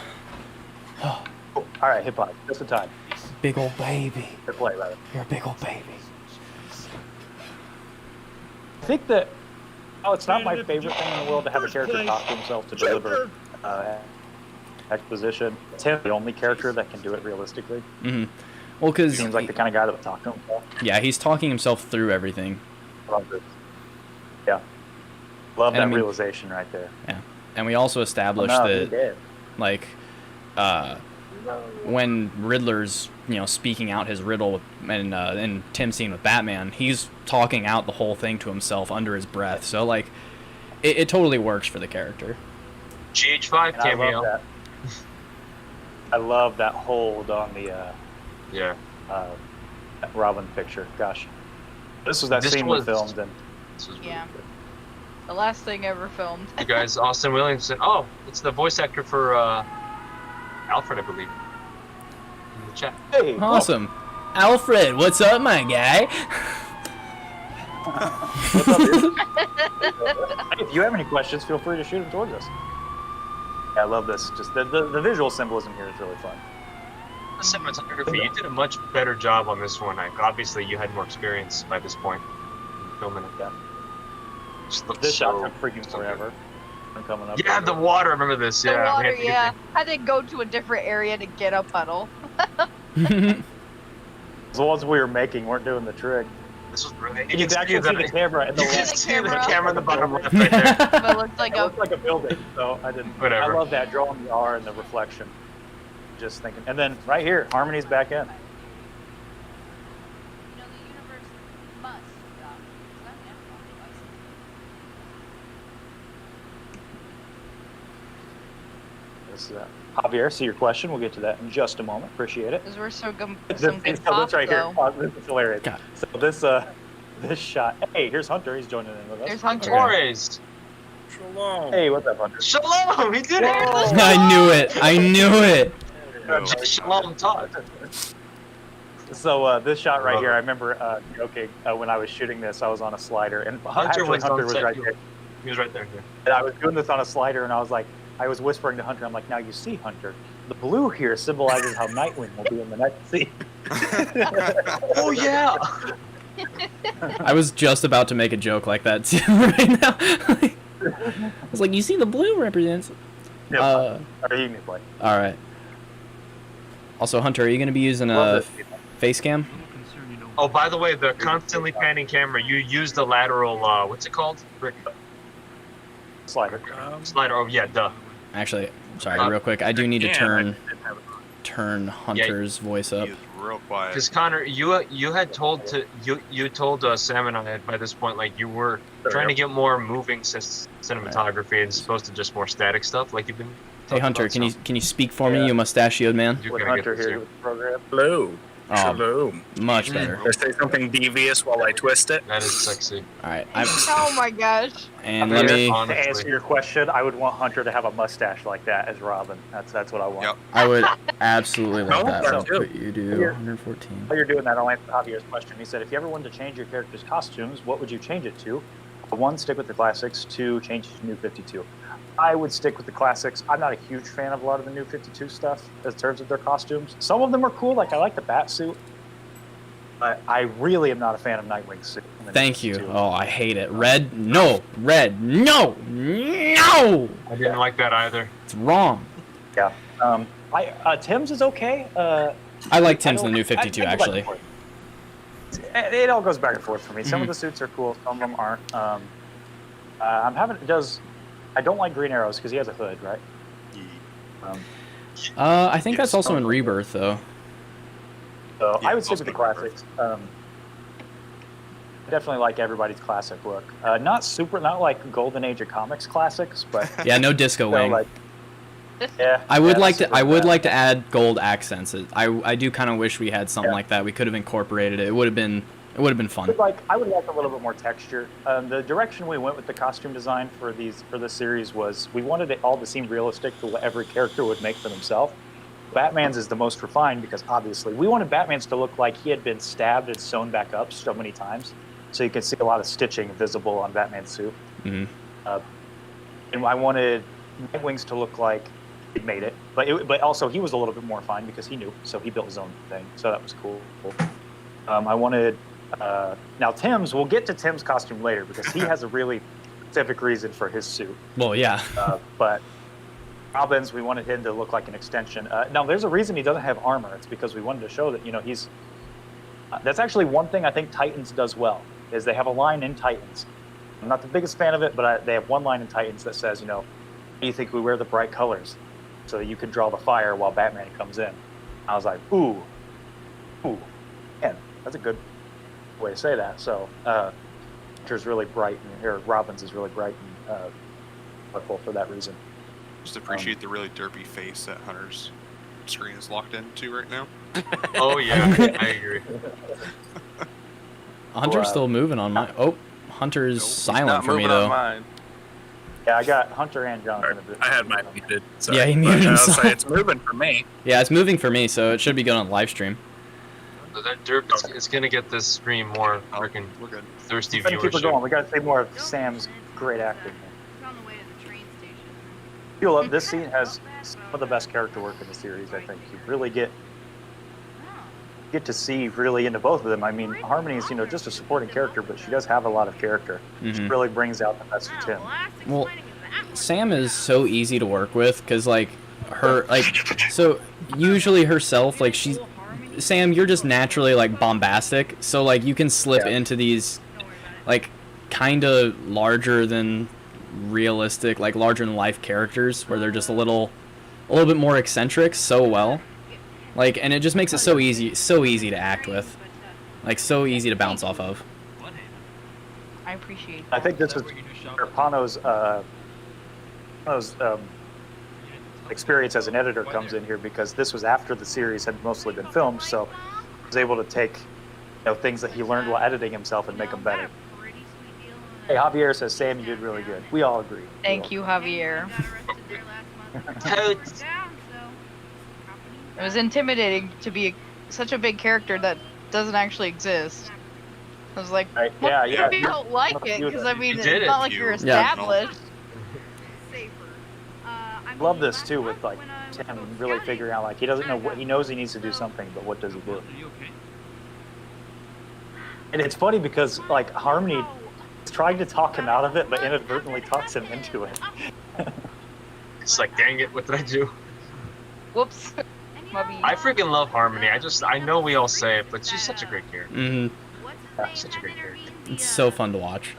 All right, hit pause. Just in time. Big old baby. Hit play, rather. You're a big old baby. I think that it's not my favorite thing in the world to have a character talk to himself to deliver exposition. It's him, the only character that can do it realistically. Mm-hmm. Well, because Seems like the kind of guy that would talk to himself. yeah, he's talking himself through everything. Love it. Yeah, love And that I mean- realization right there. Yeah, and we also established No, he that did. like when Riddler's speaking out his riddle in Tim's scene with Batman, he's talking out the whole thing to himself under his breath. So like it totally works for the character. GH5 And I love cameo. that. I love that hold on the Yeah. Robin picture. Gosh, this was that This scene was- we filmed, and This was really Yeah. good. The last thing ever filmed. You guys, Austin Williamson. Oh, it's the voice actor for Alfred, I believe. In the chat. hey, Awesome, Alfred. What's up, my guy? what's up, dude? If you have any questions, feel free to shoot them towards us. Yeah, I love this. Just the visual symbolism here is really fun. The cinematography, you did a much better job on this one. Like, obviously, you had more experience by this point in filming it. Yeah. Just looked This shot so, took freaking so forever. coming up. Yeah, the water. I remember this. The Yeah. we water, had to get yeah. Had to go to a different area to get a puddle. The ones we were making weren't doing the trick. This was really. You can actually see the camera in the You can left. see the camera. camera in the bottom left right there. But it looked like It a looked like a building, so I didn't. Whatever. I love that drawing the R and the reflection. Just thinking, and then right here, Harmony's back in. This, Javier, see your question. We'll get to that in just a moment. Appreciate it. because we're so some This good pop, right though. here. This is hilarious. God. So this shot. Hey, here's Hunter. He's joining in with us. There's Hunter. Torres. Shalom. Hey, what's up, Hunter? Shalom. He did it. I knew it. I knew it. Shalom, Todd. So this shot right Love here, it. I remember joking when I was shooting this, I was on a slider, and Hunter actually was Hunter on was set. right there. He was right there. Yeah. And I was doing this on a slider, and I was like, I was whispering to Hunter, I'm like, now you see, Hunter, the blue here symbolizes how Nightwing will be in the next scene. Oh yeah. I was just about to make a joke like that too right now. I was like, you see, the blue represents. Yeah, Uh, or you can play. all right. Also, Hunter, are you going to be using a Love this. face cam? Oh, by the way, the constantly panning camera. You use the lateral. What's it called? Rick. Slider. Slider. Oh yeah, duh. Actually, sorry, real quick. I do need to Yeah, turn Hunter's voice up. He is real quiet. Because Connor, you had told you told Sam and I by this point like you were trying to get more moving cinematography and supposed to just more static stuff like you've been. Hey talking Hunter, about, can so you speak for Yeah. me, you mustachioed man? you're With gonna get Hunter this here here. with the program. Hello. Oh, Shalom. much better. Did I say something devious while I twist it? That is sexy. All right, Oh my gosh. and Javier, let me. To Honestly. answer your question, I would want Hunter to have a mustache like that as Robin. That's what I want. Yep. I would absolutely love Oh, that. that's Real good. quick. You do Here. 114. While you're doing that, I'll answer Javier's question. He said, if you ever wanted to change your character's costumes, what would you change it to? 1, stick with the classics. 2, change it to New 52. I would stick with the classics. I'm not a huge fan of a lot of the New 52 stuff in terms of their costumes. Some of them are cool, like I like the bat suit. But I really am not a fan of Nightwing's suit. in the New Thank you. 52. Oh, I hate it. Red, no. Red, no. No. I didn't like that either. It's wrong. Yeah. Tim's is okay. I like Tim's I in the new don't- 52 I go back actually. and forth. It all goes back and forth for me. Some Mhm. of the suits are cool, some of them aren't. I don't like Green Arrows because he has a hood, right? Um, I think that's Yes. also in Rebirth though. so Yeah, I would stick also with the in Rebirth. classics. I definitely like everybody's classic look. Not like Golden Age of Comics classics, but Yeah, no disco you know, wing. like yeah. I would yeah, like something to. I would that. like to add gold accents. I do kind of wish we had something Yeah. like that. We could have incorporated it. It would have been fun. I would like a little bit more texture. The direction we went with the costume design for this series was we wanted it all to seem realistic to what every character would make for themselves. Batman's is the most refined because obviously we wanted Batman's to look like he had been stabbed and sewn back up so many times, so you can see a lot of stitching visible on Batman's suit. Mhm. And I wanted Nightwing's to look like he'd made it, but also he was a little bit more refined because he knew, so he built his own thing. So that was cool. I wanted. Now Tim's, we'll get to Tim's costume later because he has a really specific reason for his suit. Well, yeah. But Robin's, we wanted him to look like an extension. Now there's a reason he doesn't have armor. It's because we wanted to show that he's. That's actually one thing I think Titans does well is they have a line in Titans. I'm not the biggest fan of it, but they have one line in Titans that says, do you think we wear the bright colors so that you can draw the fire while Batman comes in? I was like, ooh, man, that's a good way to say that. So, Hunter's really bright, Robin's is really bright and colorful for that reason. Just appreciate the really derpy face that Hunter's screen is locked into right now. Oh yeah, I agree. Hunter's still moving on my. Oh, Hunter's silent Not for me moving on though. mine. Yeah, I got Hunter and Jonathan. I had mine muted. Sorry. Yeah, he But muted I was himself. like, it's moving for me. Yeah, it's moving for me, so it should be good on live stream. So that derp is gonna get this stream more freaking We're good. thirsty Let's keep it going. viewership. We got to see more of Sam's great acting. It's on the way to the train station. I feel like this scene has some of the best character work in the series. I think you really get to see really into both of them. I mean, Harmony's just a supporting character, but she does have a lot of character. She Mhm. really brings out the best of Tim. Well, Sam is so easy to work with because like her so usually herself like she's Sam, you're just naturally like bombastic, so like you can slip into these like kind of larger than realistic, like larger than life characters where they're just a little bit more eccentric so well. Like, and it just makes it so easy to act with. Like, so easy to bounce off of. I appreciate that. I think this is where Pano's experience as an editor comes in here, because this was after the series had mostly been filmed, so he was able to take things that he learned while editing himself and make them better. Hey, Javier says, Sam, you did really good. We all agree. Thank you, Javier. It was intimidating to be such a big character that doesn't actually exist. I was like, Right, well, yeah. you don't like it, because I mean, You did it's not it, like you're you- established. Love this too, with like Sam really figuring out, like, he doesn't know what he knows, he needs to do something, but what does he do? And it's funny because like Harmony is trying to talk him out of it, but inadvertently talks him into it. It's like, dang it, what did I do? Whoops. Mubby. I freaking love Harmony. I know we all say it, but she's such a great character. Mm-hmm. Such a great character. It's so fun to watch.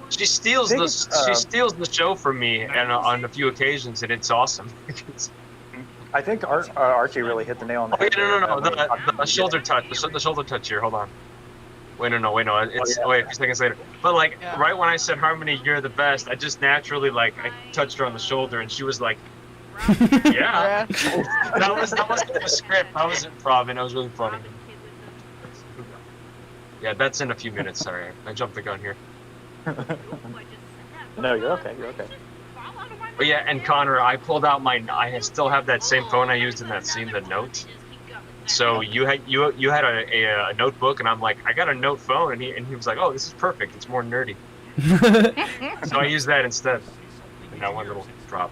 She steals the show from me, and on a few occasions, and it's awesome. I think Archie really hit the nail on the head. No. The shoulder touch. The shoulder touch here. Hold on. Wait, no. It's wait a few seconds later. But like right when I said Harmony, you're the best, I just naturally I touched her on the shoulder, and she was like, yeah. that wasn't the script. I was improv, I was really funny. Yeah, that's in a few minutes. Sorry, I jumped the gun here. No, you're okay. You're okay. But yeah, and Connor, I pulled out I still have that same phone I used in that scene, the note. So you had a notebook, and I'm like, I got a note phone, and he was like, oh, this is perfect. It's more nerdy. So I used that instead. And that one little drop.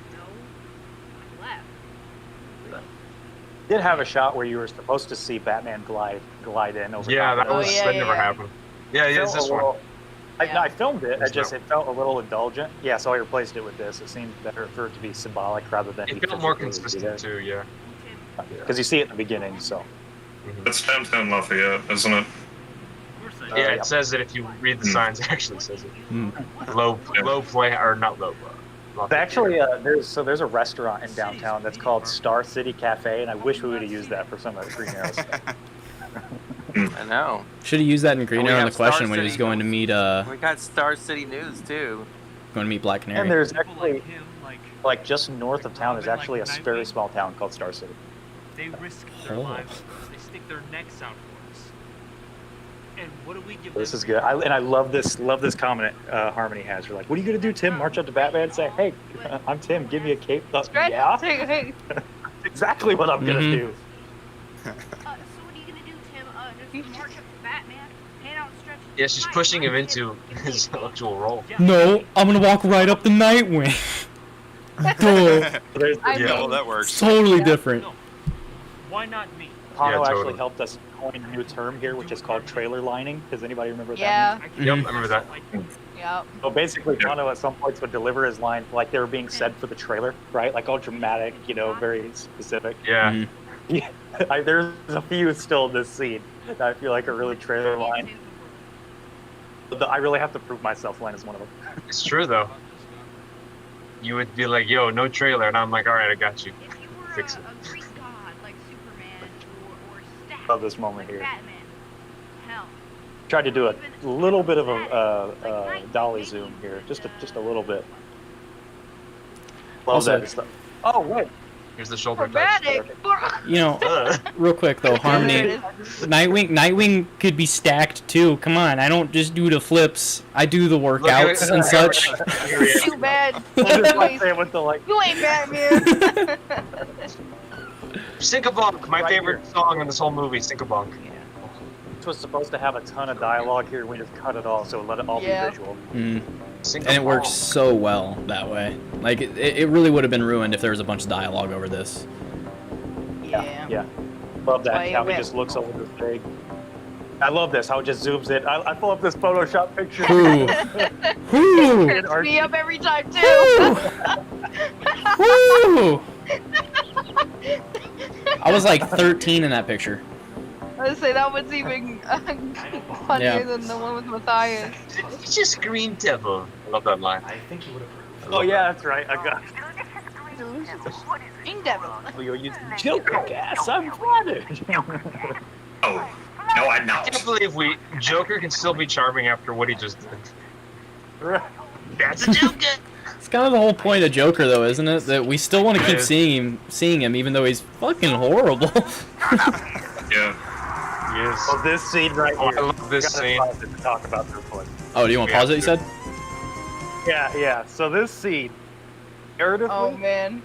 Did have a shot where you were supposed to see Batman glide in over. Yeah, top. that never happened. Yeah, it's this one. I filmed it. It felt a little indulgent. Yeah, so I replaced it with this. It seemed better for it to be symbolic rather than. It felt more consistent too. Yeah. Because you see it in the beginning, so. It's downtown Lafayette, isn't it? Yeah, it says it if you read the signs. It actually says it. Low play or not low. Actually, there's a restaurant in downtown that's called Star City Cafe, and I wish we would have used that for some of the Green Arrow stuff. I know. Should have used that in Green And we Arrow in have the question Star when he was City. going to meet We got Star City News too. going to meet Black Canary. And there's actually, like just north of town, there's actually a very small town called Star City. They risk their lives. They stick their necks out for us. And what do we give This them? is good. I love this comment Harmony has. You're like, what are you gonna do, Tim? March up to Batman and say, hey, I'm Tim. Give me a cape. Yeah, Hey. exactly what I'm gonna do. So what are you gonna do, Tim? Just march up to Batman, hand out stretches. Yeah, she's pushing him into his actual role. No, I'm gonna walk right up the Nightwing. Duh. Well, that works. It's totally different. No. Why not me? Pano Yeah, actually totally. helped us coin a new term here, which is called trailer lining. Does anybody remember what Yeah. that Yep, I remember that. Yep. means? So basically, Pano at some points would deliver his line like they were being said for the trailer, right? Like all dramatic, very specific. Yeah. Yeah, there's a few still in this scene that I feel like are really trailer line. The I really have to prove myself line is one of them. It's true though. You would be like, yo, no trailer, and I'm like, all right, I got you. If you were Fix it. a Greek god like Superman or Static Love this moment like here. Batman, hell, Tried to do a little bit of a dolly zoom here, just a little bit. Love Also- that stuff. Oh wait, Here's the shoulder touch. Dramatic. You know, real quick though, Harmony, Nightwing could be stacked too. Come on, I don't just do the flips. I do the workouts and such. Too bad. Say with the like. You ain't Batman. Sink-a-bonk, my favorite song in this whole movie, Sink-a-bonk. This was supposed to have a ton of dialogue here. We just cut it all, so let it all Yeah. be visual. Mm. Sink-a-bonk. And it works so well that way. Like it really would have been ruined if there was a bunch of dialogue over this. Yeah. Yeah. Love That's why that. it How he went- just looks over this big. I love this. How it just zooms in. I pull up this Photoshop picture. Who? Who? It cracks me up every time too. Woo! I was like 13 in that picture. I would say that one's even funnier Yeah. than the one with Matthias. It's just Green Devil. I love that line. I think you would approve. Oh yeah, that's right. I got. Green Devil. Oh, you're using Joker gas. I'm flattered. Oh, no, I'm I can't not. believe Joker can still be charming after what he just did. Right. That's a Joker. It's kind of the whole point of Joker, though, isn't it? That we still want to keep Yeah. seeing him, even though he's fucking horrible. Yeah. Yes. Well, this scene right Oh, here. I love this Gotta scene. pause it to talk about this one. Oh, do you want to pause it? You said. Yeah. So this scene, narratively, Oh man.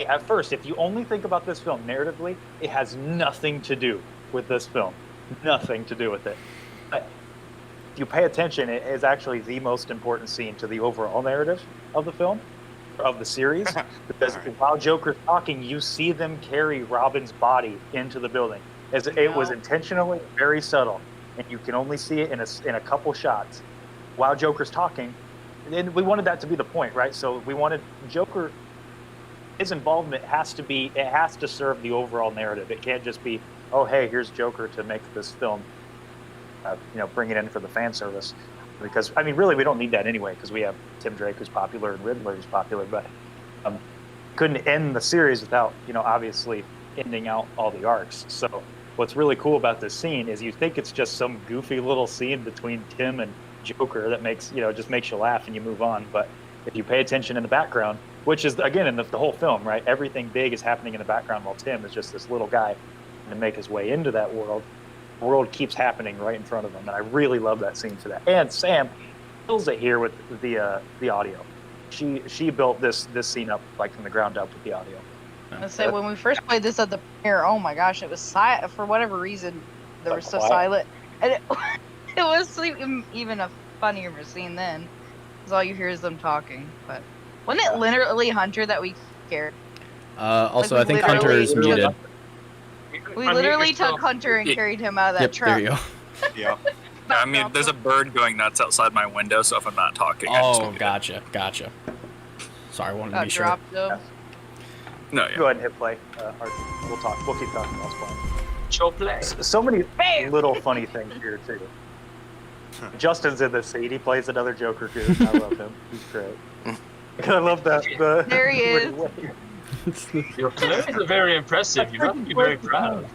at first, if you only think about this film narratively, it has nothing to do with this film. Nothing to do with it. But if you pay attention, it is actually the most important scene to the overall narrative of the film, of the series. Because while Joker's talking, you see them carry Robin's body into the building. As it was intentionally very subtle, and you can only see it in a couple shots while Joker's talking. And we wanted that to be the point, right? So we wanted Joker. His involvement has to serve the overall narrative. It can't just be, oh hey, here's Joker to make this film, bring it in for the fan service. Because I mean, really, we don't need that anyway, because we have Tim Drake who's popular and Riddler who's popular. But couldn't end the series without obviously ending out all the arcs. So what's really cool about this scene is you think it's just some goofy little scene between Tim and Joker that makes just makes you laugh and you move on. But if you pay attention in the background, which is again in the whole film, right? Everything big is happening in the background while Tim is just this little guy to make his way into that world. The world keeps happening right in front of him, and I really love that scene for that. And Sam kills it here with the audio. She built this scene up like from the ground up with the audio. I say when we first played this at the premiere, oh my gosh, it was silent for whatever reason. There was so Quiet. silent, and it was even a funnier scene then, because all you hear is them talking. But wasn't it literally Hunter that we scared? Also, Like, I think we Hunter is literally- muted. We literally took Hunter and carried him out of that Yep, truck. there you go. Yeah. I mean, there's a bird going nuts outside my window, so if I'm not talking, I just Oh, won't gotcha. Sorry, I wanted to be sure. Dropped him. No, yeah. Go ahead and hit play. We'll talk. We'll keep talking while it's playing. Show play. So many little funny things here too. Justin's in this scene. He plays another Joker goof. I love him. He's great. I love that. There he is. Your plays are very impressive. You must be very proud.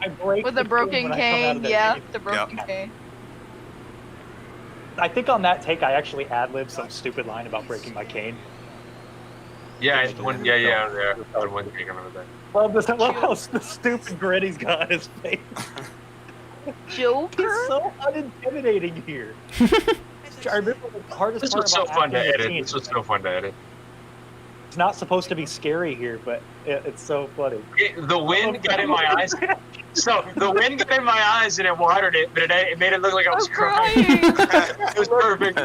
With a broken cane, yeah, the broken cane. I think on that take, I actually ad-libbed some stupid line about breaking my cane. Yeah, there. One thing I remember that. Love how stupid grin he's got on his face. Joker? He's so unintimidating here. I remember the hardest This part was so about fun to acting edit. the This was so fun to edit. It's not supposed to be scary here, but it's so funny. The wind got in my eyes. So the wind got in my eyes and it watered it, but it made it look like I was crying. It was perfect.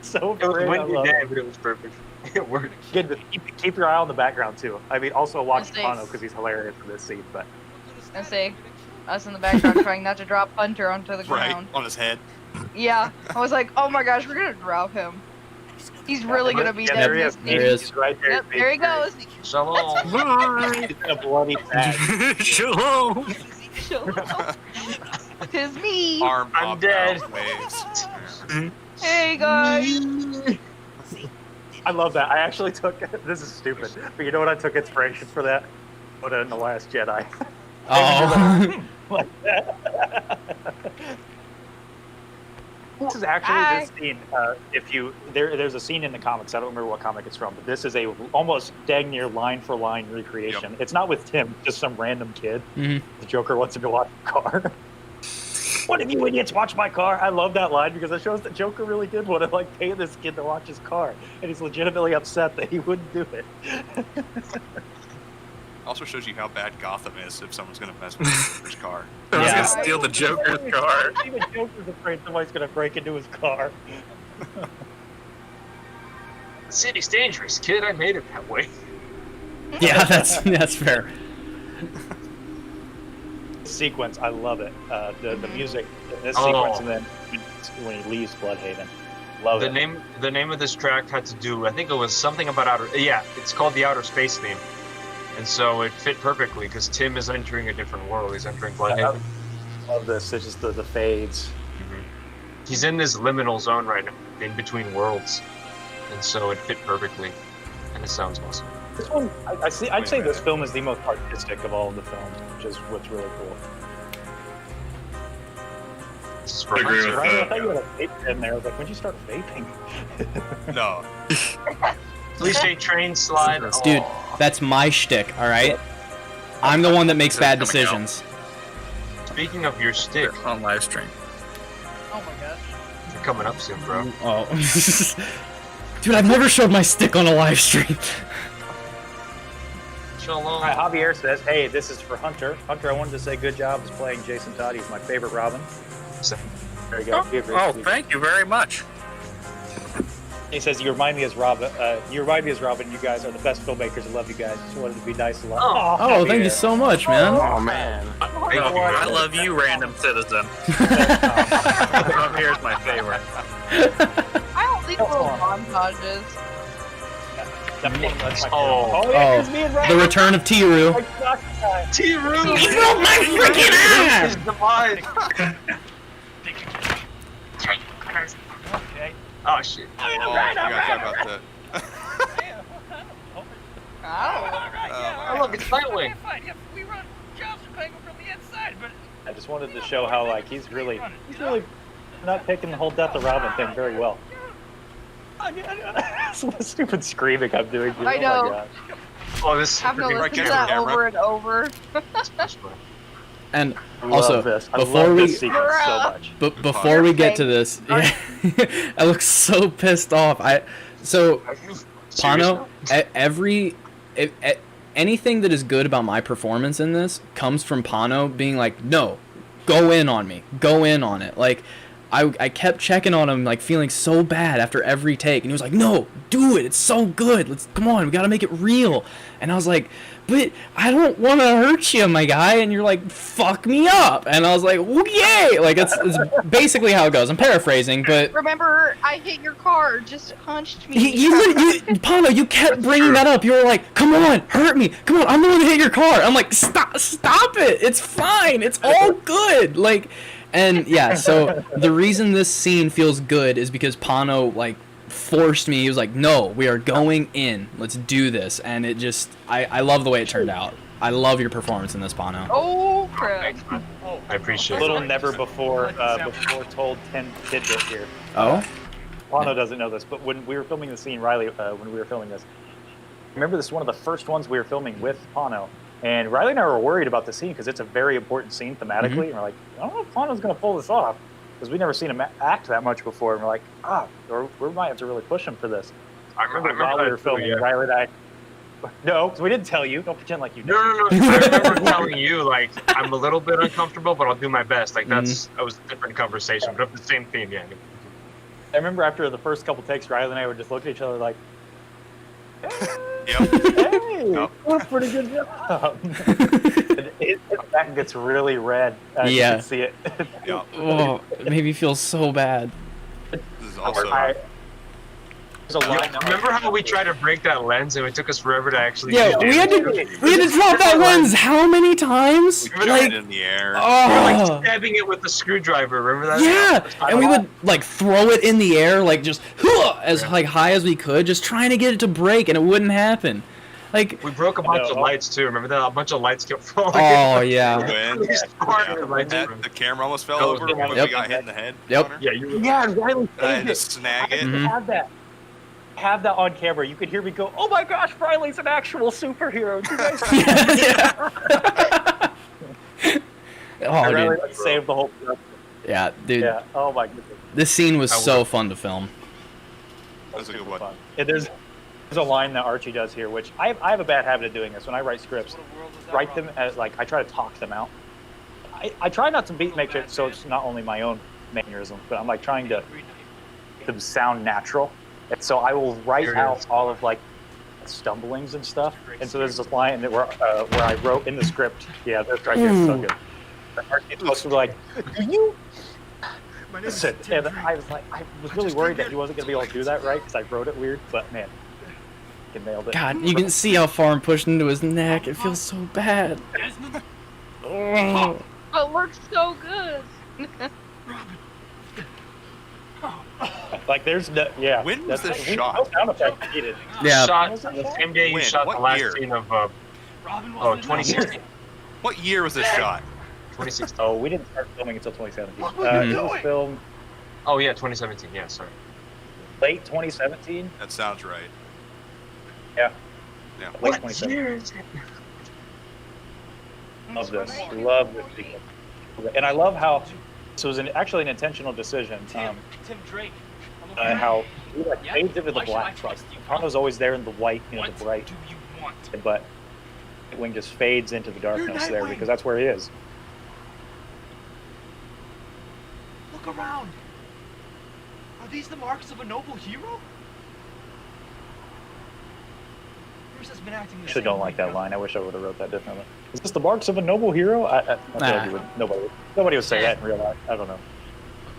So It was great, I windy love day, it. but it was perfect. It worked. Good, but keep your eye on the background too. I mean, also watch Yes, Pano because he's hilarious in this scene. But I say, us in the background trying not to drop Hunter onto the Right, ground. on his head. Yeah, I was like, oh my gosh, we're gonna drop him. He's really gonna be dead. there he in is. this There scene. he is. He's right there. Yep, there he goes. Shalom. He's in a bloody bag. Shalom. Tis me. Arm I'm popped dead. out, waves. Hey guys. I love that. I actually took this is stupid, but you know what? I took inspiration for that. Put it in the Last Jedi. Oh. Like that. This is actually this scene. If you there's a scene in the comics. I don't remember what comic it's from, but this is a almost dang near line for line recreation. Yep. It's not with Tim, just some random kid. Mhm. The Joker wants him to watch the car. What if you idiots watch my car? I love that line because it shows that Joker really did want to pay this kid to watch his car, and he's legitimately upset that he wouldn't do it. Also shows you how bad Gotham is if someone's gonna mess with Joker's car. I was Yeah. gonna steal the Joker's car. Even Joker's afraid somebody's gonna break into his car. The city's dangerous, kid. I made it that way. Yeah, that's fair. sequence, I love it. The music in this sequence, and then when he leaves Bloodhaven, love the it. The name of this track had to do, I think it was something about outer. Yeah, it's called the Outer Space theme, and so it fit perfectly because Tim is entering a different world. He's entering Bloodhaven. I love this. It's just the fades. He's in this liminal zone right now, in between worlds, and so it fit perfectly, and it sounds awesome. This one, I'd say this film is the most artistic of all of the films, which is what's really cool. This is for I agree with Right, I that. thought you had a vape in there. I was like, when'd you start vaping? No. Please say train slide. Dude, Oh. that's my shtick, all right? I'm the one that makes bad Coming out. decisions. Speaking of your stick, On live stream. Oh my gosh. you're coming up soon, bro. Oh. Dude, I've never showed my stick on a live stream. Shalom. All right, Javier says, hey, this is for Hunter. Hunter, I wanted to say good job as playing Jason Todd. He's my favorite Robin. There you go. He agrees. Oh, thank you very much. He says, you remind me as Robin. You guys are the best filmmakers. I love you guys. Just wanted to be nice a lot. Oh, thank you so much, man. Oh man. I love you, random citizen. Here's my favorite. I don't think little montages. Oh, yeah, it's me and Robin. The return of Tiru. T-Room! He broke my freaking ass! His demise! Okay. Oh shit. Oh, you gotta talk about that. Oh look, it's Nightwing. We run jobs for Penguin from the inside, but I just wanted to show how like he's really not taking the whole Death of Robin thing very well. What stupid screaming I'm doing. Here. I Oh know. my gosh. Oh, this Have to Right listen to camera, that camera. over and over. And I also, love this. I before love we this sequence so much. before we get to this, yeah, I look so pissed off. Pano, anything that is good about my performance in this comes from Pano being like, no, go in on me, go in on it. Like, I kept checking on him, like feeling so bad after every take, and he was like, no, do it, it's so good, come on, we gotta make it real. And I was like, but I don't want to hurt you, my guy. And you're like, fuck me up. And I was like, well, yay. Like, it's basically how it goes. I'm paraphrasing, but Remember, I hit your car, just punched me. Pano, you kept bringing that up. You were like, come on, hurt me. Come on, I'm the one that hit your car. I'm like, stop it. It's fine. It's all good. Like, and yeah, so the reason this scene feels good is because Pano, like, forced me. He was like, no, we are going in, let's do this. And it just, I love the way it turned out. I love your performance in this, Pano. Oh crap. I appreciate A little never before told 10 tidbit here. Oh? Pano doesn't know this, but when we were filming the scene, Riley, when we were filming this, remember this is one of the first ones we were filming with Pano, and Riley and I were worried about the scene because it's a very important scene thematically, and we're like, I don't know if Pano's going to pull this off. Because we'd never seen him act that much before, and we're like, or we might have to really push him for this. I remember while we that were too, filming, yeah. Riley and I. No, because we didn't tell you. Don't pretend like you know. No. I remember telling you, like, I'm a little bit uncomfortable, but I'll do my best. Like, that was a different conversation, but the same theme, yeah. I remember after the first couple takes, Riley and I would just look at each other like, Yep. hey, Yep. that's a pretty good job. His back gets really red. You Yeah. can see it. Yep. Oh, it made me feel so bad. This is also. There's a line Remember how we tried to break that lens and it took us forever to actually Yeah, do we had damage? to drop that lens how many times? We kicked Like, it in the air. We were like oh. stabbing it with the screwdriver, remember that? Yeah, and we would like throw it in the air, like just as like high as we could, just trying to get it to break, and it wouldn't happen. Like, We broke a bunch of lights too, remember that? A bunch of lights kept falling. oh yeah, When the camera almost fell over when we Yep. got hit in the head. Yep. Connor. Yeah, you were. Yeah, Riley I had saved to it. snag it. Mhm. Have that on camera. You could hear me go, "Oh my gosh, Riley's an actual superhero." Do you guys oh Riley dude, saved the whole production. yeah, dude, Yeah. Oh my goodness. this scene was so fun to film. That was a good one. Fun. And there's a line that Archie does here, which I have a bad habit of doing this when I write scripts. Write them as like I try to talk them out. I try not to make it so it's not only my own mannerisms, but I'm like trying to them sound natural. And so I will write out all of like stumblings and stuff. And so there's this line that where I wrote in the script. Yeah, that's right here. It's so good. Archie's supposed to be like, do you? Listen, and I was really worried that he wasn't going to be able to do that right because I wrote it weird, but man, he nailed it. God, you can see how far I'm pushed into his neck. It feels so bad. It looks so good. Like there's no, yeah. When was this no shot? sound effect needed. Yeah. Shot the same day you When? shot What the last year? scene of 2016. What year was this shot? 2016. Oh, we didn't start filming until 2017. It was filmed Oh yeah, 2017. Yeah, sorry. late 2017. That sounds right. Yeah. Yeah. Late What 2017. year is it? Love this. Love this sequence. And I love how this was actually an intentional decision. Tim Drake. How he like Yeah? fades into the Why should I black. trust you? Pano's always there in the white, the What bright, do you want? but Nightwing just fades into the darkness there Nightwing. because that's where he is. Look around. Are these the marks of a noble hero? Bruce has been acting the I actually same don't way like that ever. line. I wish I would have wrote that differently. Is this the marks of a noble hero? I feel like you would, nobody would say that in real life. I don't know.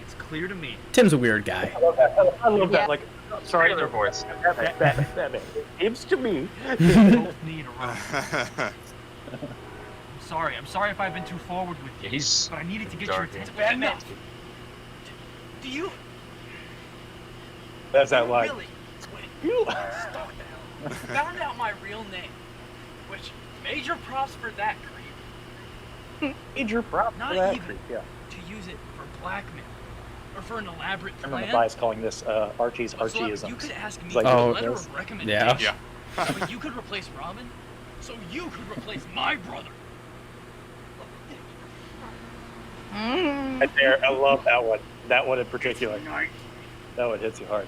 It's clear to me. Tim's a weird guy. I love that. I love that. Like, sorry, Trailer voice. Batman. Seems to me. We both need a ride. I'm sorry if I've been too forward with you. Yeah, he's But I needed to get your dark. attention. Batman. Do you That's that line. really? Wait, stop that. Found out my real name, which major props for that, creep. Major prop Not for that. even Yeah. to use it for blackmail or for an elaborate I remember plan. Bias calling this Archie's So, Archieisms. you could ask me It's like, for oh, a letter this- of recommendation. Yeah. Yeah. But you could replace Robin, so you could replace my brother. Right there, I love that one. That one in particular. That one hits you hard.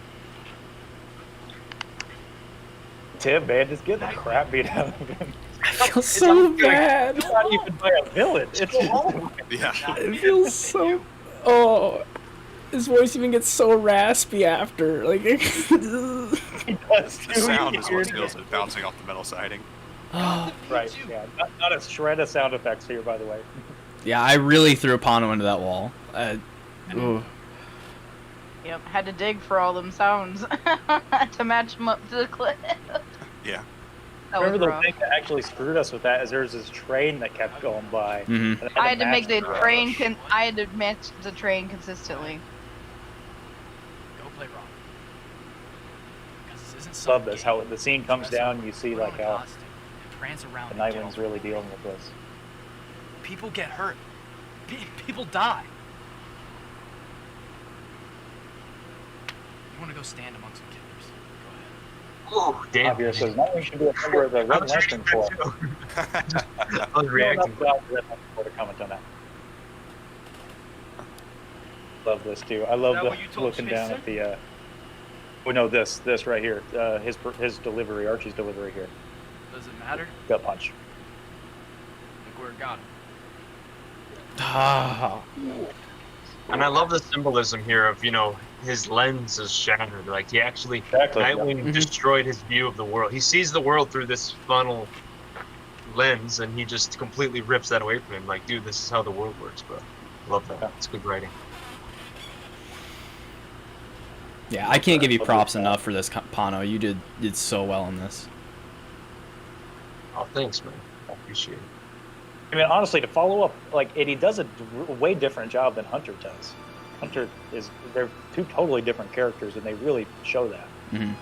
Tim, man, just get the crap beat out of him. I feel so bad. It's not even by a villain. It's just Yeah. It feels so. Oh, his voice even gets so raspy after. Like, he does The too. sound You is hear what it. kills it, bouncing off the metal siding. oh, Right, yeah. Not a shred of sound effects here, by the way. yeah, I really threw Pano into that wall. Ooh. Yep, had to dig for all them sounds to match them up to the clip. Yeah. That was Remember the rough. thing that actually screwed us with that is there was this train that kept going by. Mhm. and I had to make the match train. I had to match the train consistently. Go play Robin. Because this isn't some Love this, game. how the scene comes Dress up, down, you see put on like a how costume, and prance around the and get Nightwing's all- really dealing with this. People get hurt. People die. You want to go stand among some killers? Go ahead. Oh, damn. Javier says Nightwing should be a member of the I Red was Lantern reading Corps. that too. I was I don't know reacting. about the Red Lantern Corps to comment on that. Love this too. I love Is that what you the told looking down Spacer? at the. Oh no, this right here. His delivery, Archie's delivery here. Does it matter? Gut punch. Look where it got him. Ah. And I love the symbolism here of, his lens is shattered. Like, he actually, Exactly. Nightwing Mhm. destroyed his view of the world. He sees the world through this funnel lens, and he just completely rips that away from him. Like, dude, this is how the world works, bro. Love that. Yeah. It's good writing. Yeah, I can't give you props enough for this, Pano. You did so well in this. Oh, thanks, man. I appreciate it. I mean, honestly, to follow up, like, and he does a way different job than Hunter does. Hunter they're two totally different characters, and they really show that. Mm-hmm.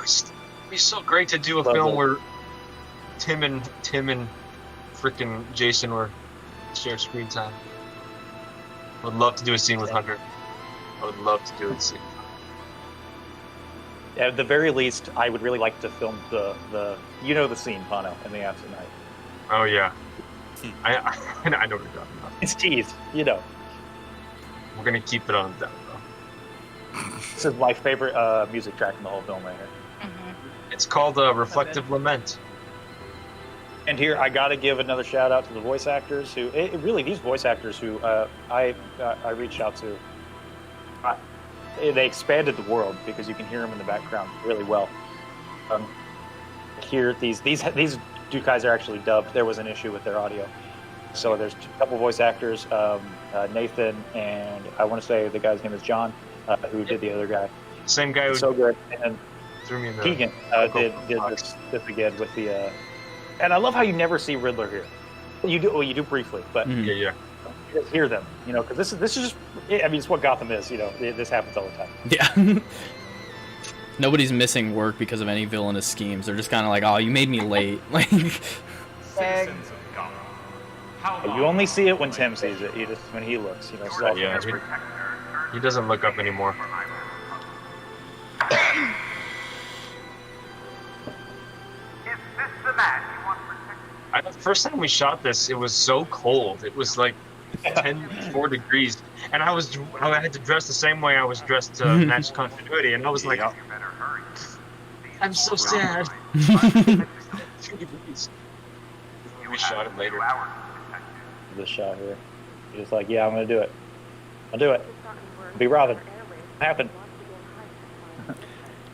It'd be so great to do a Love film it. where Tim and freaking Jason were shared screen time. I would love to do a scene with Hunter. I would love to do a scene. At the very least, I would really like to film the scene, Pano, in the Absent Night. Oh yeah, I know what you're talking about. It's teased, We're gonna keep it on down though. This is my favorite music track in the whole film right here. It's called Reflective Lament. And here, I got to give another shout out to the voice actors who, really, these voice actors who I reached out to. They expanded the world because you can hear them in the background really well. Here, these two guys are actually dubbed. There was an issue with their audio, So there's a couple voice actors, Nathan, and I want to say the guy's name is John, who did the other guy. Same guy who so good. And threw me in the Keegan did this again with the. And I love how you never see Riddler here. You do, well, you do briefly, but yeah. you just hear them, you know, because this is just. I mean, it's what Gotham is, you know. This happens all the time. Yeah. Nobody's missing work because of any villainous schemes. They're just kind of like, oh, you made me late. Like. You only see it when Tim sees it. You just when he looks, you know. So Yeah, he doesn't look up anymore. The first time we shot this, it was so cold. It was like 4 degrees, and I had to dress the same way I was dressed to match continuity, and I was like, I'm so sad. 2 degrees. We shot it later. This shot here, you're just like, yeah, I'm gonna do it. I'll do it. Be Robin. Happened.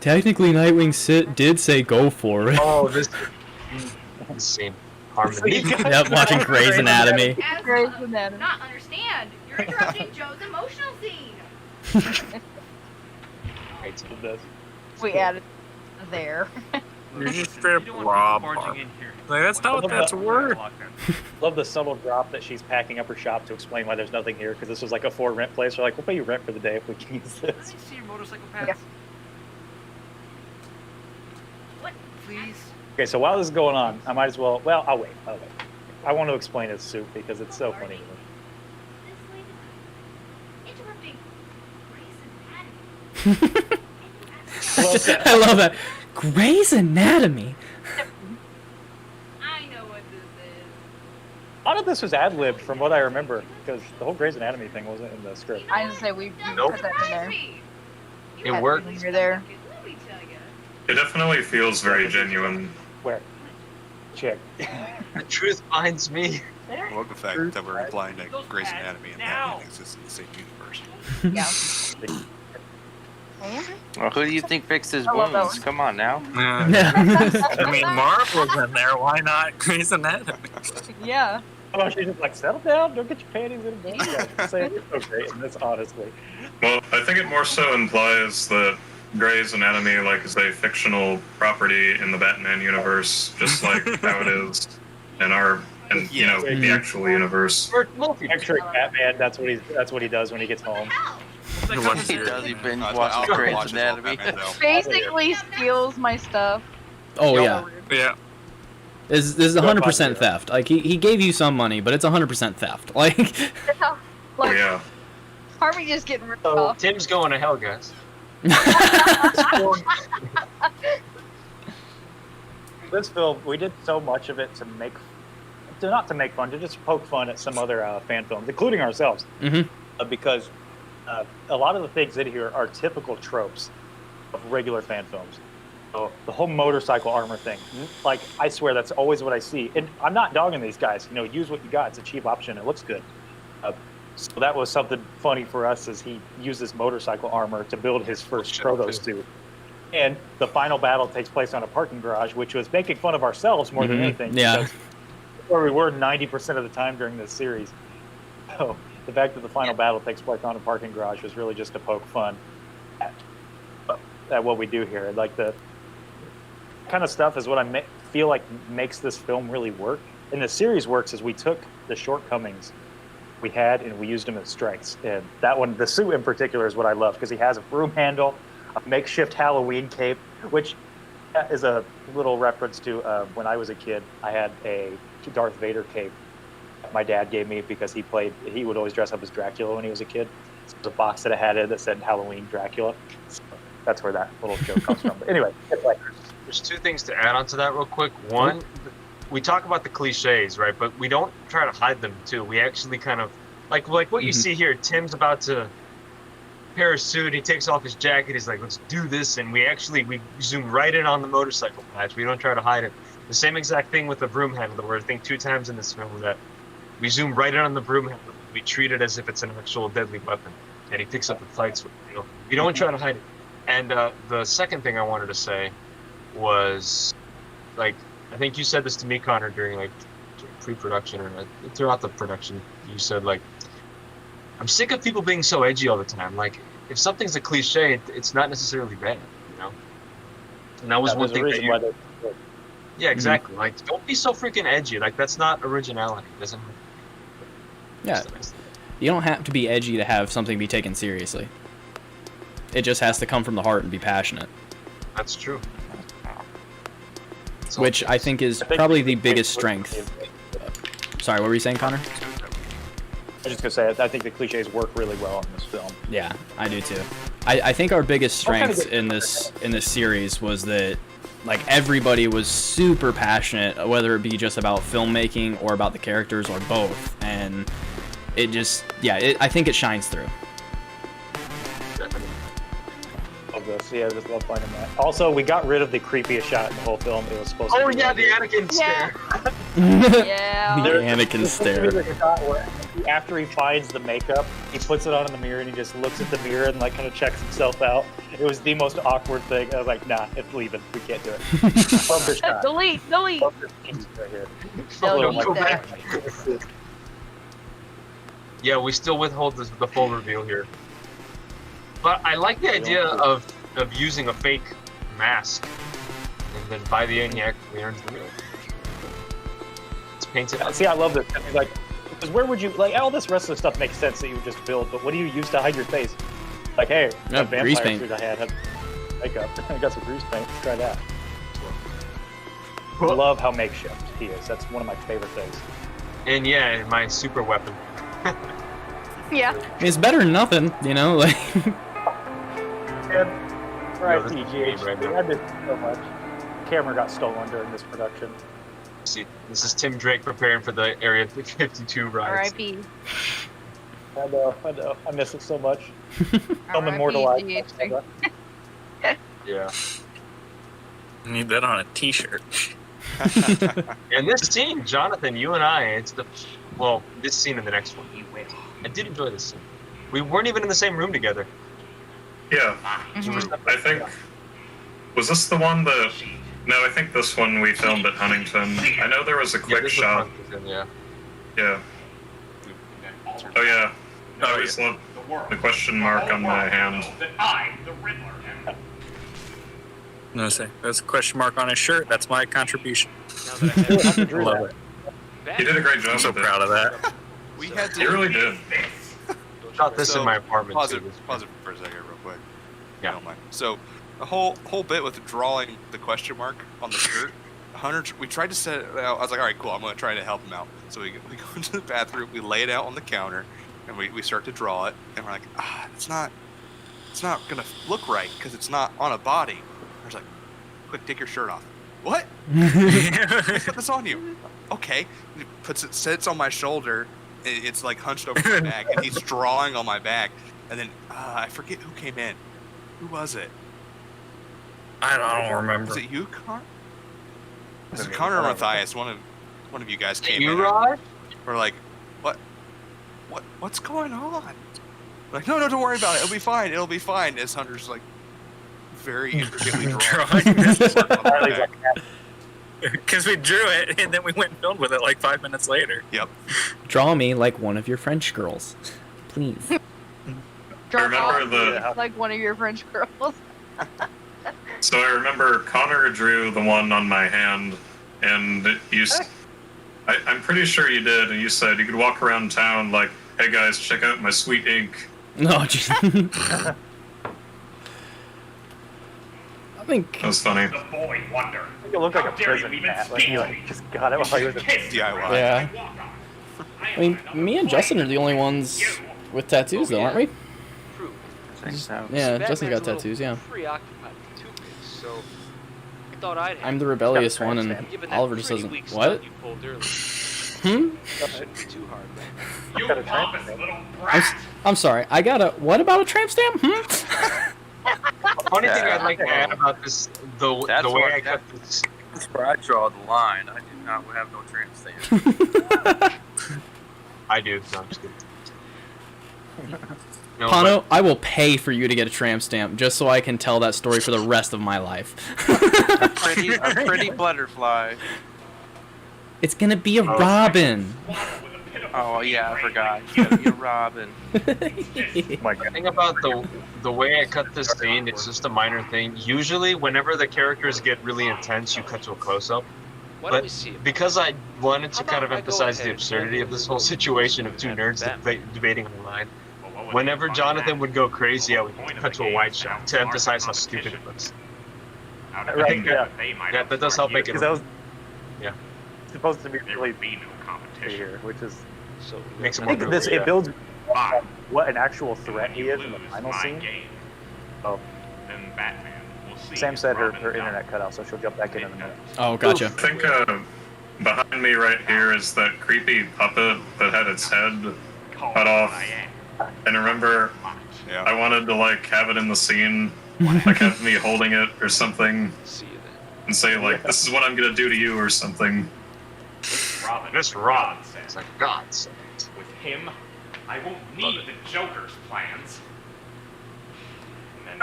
Technically, Nightwing did say go for it. Oh, this scene. Harmony. Yep, watching Grey's Anatomy. Grey's Anatomy. Not understand. You're interrupting Joe's emotional scene. We added there. You're just straight up Rob. Like, that's not what that's a word. Love the subtle drop that she's packing up her shop to explain why there's nothing here, because this was like a for rent place. They're like, we'll pay you rent for the day if we can use this. Can I see your motorcycle pads? What? Please. Okay, so while this is going on, I might as well. Well, I'll wait. I want to explain his suit because it's so funny to me. I love that. Grey's Anatomy. I know what this is. A lot of this was ad-libbed from what I remember, because the whole Grey's Anatomy thing wasn't in the script. I just say we put that in there. It worked. You're there. It definitely feels very genuine. Where? Check. The truth finds me. I love the fact that we're implying that Grey's Anatomy and Batman exist in the same universe. Yeah. Well, who do you think fixed his wounds? Come on now. I mean, Marvel's in there. Why not Grey's Anatomy? Yeah. Oh, she's just like, settle down, don't get your panties in a bunch. Yeah, say it's so great in this, honestly. Well, I think it more so implies that Grey's Anatomy, like, is a fictional property in the Batman universe, just like how it is in our, you know, the actual universe. Picturing Batman, that's what he does when he gets home. He does. He binge watches Grey's Anatomy. Basically steals my stuff. Oh yeah. Yeah. This is 100% theft. Like he gave you some money, but it's 100% theft. Like. Like, yeah. Harvey just getting ripped off. Tim's going to hell, guys. This film, we did so much of it not to make fun, to just poke fun at some other fan films, including ourselves, because a lot of the things in here are typical tropes of regular fan films. So the whole motorcycle armor thing, like, I swear that's always what I see. And I'm not dogging these guys. You know, use what you got. It's a cheap option. It looks good. So that was something funny for us, as he used this motorcycle armor to build his first proto suit. And the final battle takes place on a parking garage, which was making fun of ourselves more than anything. Yeah. Where we were 90% of the time during this series. So the fact that the final battle takes place on a parking garage was really just to poke fun at what we do here. Like, the kind of stuff is what I feel like makes this film really work. And the series works is we took the shortcomings we had and we used them as strengths. And that one, the suit in particular, is what I love, because he has a broom handle, a makeshift Halloween cape, which is a little reference to when I was a kid. I had a Darth Vader cape my dad gave me because he would always dress up as Dracula when he was a kid. So there's a box that I had that said Halloween Dracula. So that's where that little joke comes from. But anyway, there's 2 things to add on to that real quick. One, we talk about the cliches, right? But we don't try to hide them too. We actually kind of like what you see here. Tim's about to pair a suit. He takes off his jacket. He's like, let's do this. And we zoom right in on the motorcycle patch. We don't try to hide it. The same exact thing with the broom handle, where I think 2 times in this film that we zoom right in on the broom handle. We treat it as if it's an actual deadly weapon. And he picks up the fights. You know, we don't try to hide it. And the second thing I wanted to say was, like, I think you said this to me, Connor, during like pre-production or throughout the production, you said like, I'm sick of people being so edgy all the time. Like, if something's a cliche, it's not necessarily bad, you know. And that was one thing that you. Yeah, exactly. Like, don't be so freaking edgy. Like, that's not originality. It doesn't. Yeah. You don't have to be edgy to have something be taken seriously. It just has to come from the heart and be passionate. That's true. Which I think is probably the biggest strength. Sorry, what were you saying, Connor? I was just gonna say, I think the cliches work really well in this film. Yeah, I do too. I think our biggest strength in this series was that like everybody was super passionate, whether it be just about filmmaking or about the characters or both, and it just I think it shines through. Love this, yeah, I just love finding that. Also, we got rid of the creepiest shot in the whole film. It was supposed to. Oh yeah, the Anakin stare. Yeah. The Anakin stare. After he finds the makeup, he puts it on in the mirror and he just looks at the mirror and like kind of checks himself out. It was the most awkward thing. I was like, nah, it's leaving. We can't do it. Delete. Right here. Delete that. Yeah, we still withhold the full reveal here. But I like the idea of using a fake mask, and then by the end he actually earns the real. It's painted. See, I love this. Like, because where would you like all this rest of the stuff makes sense that you would just build, but what do you use to hide your face? Like, hey, that grease vampire paint. suit I had makeup. I got some grease paint. Try that. I love how makeshift he is. That's one of my favorite things. And yeah, my super weapon. Yeah. It's better than nothing, you know. Like. Right, TGH. I miss it so much. Camera got stolen during this production. See, this is Tim Drake preparing for the Area 52 ride. R.I.P. I know. I miss it so much. I'm immortalized. Yeah. Need that on a T-shirt. And this scene, Jonathan, you and I, this scene and the next one, I did enjoy this scene. We weren't even in the same room together. Yeah. I think. Was this the one that. No, I think this one we filmed at Huntington. I know there was a quick shot. Yeah. Yeah. Oh, yeah. Oh, he's the question mark on my hand. No, say there's a question mark on his shirt. That's my contribution. Love it. He did a great job. I'm so proud of that. We had to. He really did. Shot this in my apartment. Pause it for a second, real quick. Yeah. Don't mind. So, the whole bit with drawing the question mark on the shirt, Hunter, we tried to set it out. I was like, all right, cool. I'm going to try to help him out. So we go into the bathroom, we lay it out on the counter, and we start to draw it. And we're like, it's not going to look right because it's not on a body. I was like, quick, take your shirt off. What? Put this on you. Okay. He sits on my shoulder. It's like hunched over my back, and he's drawing on my back. And then I forget who came in. Who was it? I don't remember. Was it you, Connor? Was it Connor or Matthias? One of you guys came in. Rod? We're like, what's going on? Like, no, don't worry about it. It'll be fine. As Hunter's like very intricately drawing. Because we drew it and then we went and filmed with it like 5 minutes later. Yep. Draw me like one of your French girls, please. I remember like one of your French girls. So I remember Connor drew the one on my hand, and I'm pretty sure you did, and you said you could walk around town like, hey guys, check out my sweet ink. No, just... I think... That was funny. The boy wonder. I think it looked like a prison mat. Like he just got it while he was DIY. Yeah. I mean, me and Justin are the only ones with tattoos, though, aren't we? Yeah, Justin's got tattoos, yeah. I'm the rebellious one, and Oliver just doesn't... What? I'm sorry, I got a... What about a tramp stamp? Funny thing I'd like to add about this, the way I got this... That's where I draw the line. I do not have no tramp stamp. I do, no, I'm just kidding. No, Pano, I will pay for you to get a tramp stamp just so I can tell that story for the rest of my life. a pretty butterfly. It's gonna be a Robin. Oh yeah, I forgot. You gotta be a Robin. My God. The thing about the way I cut this scene, it's just a minor thing. Usually, whenever the characters get really intense, you cut to a close-up. But because I wanted to kind of emphasize the absurdity of this whole situation of two nerds debating online, whenever Jonathan would go crazy, I would cut to a wide shot to emphasize how stupid it looks. Right, yeah. Yeah, that does help make it. Because that was Yeah. supposed to be really here, which is Makes it I more think this believable. it builds what an actual threat he is in the final scene. Oh, Sam said her internet cut out, so she'll jump back in a minute. Oh, gotcha. I think behind me right here is that creepy puppet that had its head cut off. And remember, I wanted to like have it in the scene, like have me holding it or something, and say like, "This is what I'm gonna do to you" or something. This Rob, it's like God. With him, I won't need the Joker's plans.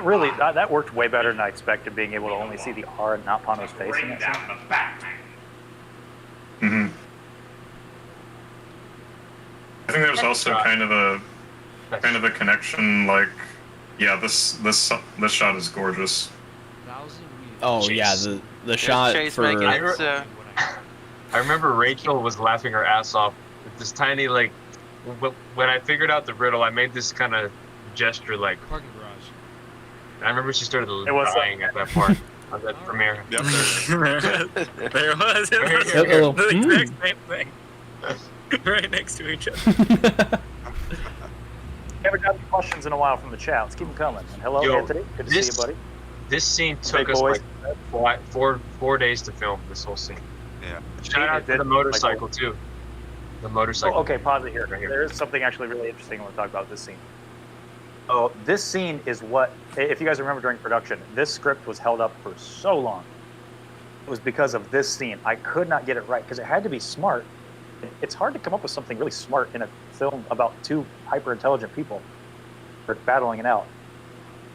Really, that worked way better than I expected, being able to only see the R and not Pano's face in that scene. Mm-hmm. I think there's also kind of a connection. Like, yeah, this shot is gorgeous. Oh yeah, the shot for. I remember Rachel was laughing her ass off with this tiny like. When I figured out the riddle, I made this kind of gesture like. Parking garage. I remember she started crying at that part of that premiere. Yep. There it was. It was Uh-oh. the exact same thing. Right next to each other. Haven't got any questions in a while from the chat. Let's keep them coming. And hello, Yo, Anthony. Good to see you, buddy. This scene took Big us boys. like 4 days to film this whole scene. Yeah. Shout out to the motorcycle too. The motorcycle. Oh, okay, pause it here. There is something actually really interesting I want to talk about this scene. Oh, this scene is what, if you guys remember during production, this script was held up for so long. It was because of this scene. I could not get it right because it had to be smart. It's hard to come up with something really smart in a film about two hyper-intelligent people that are battling it out.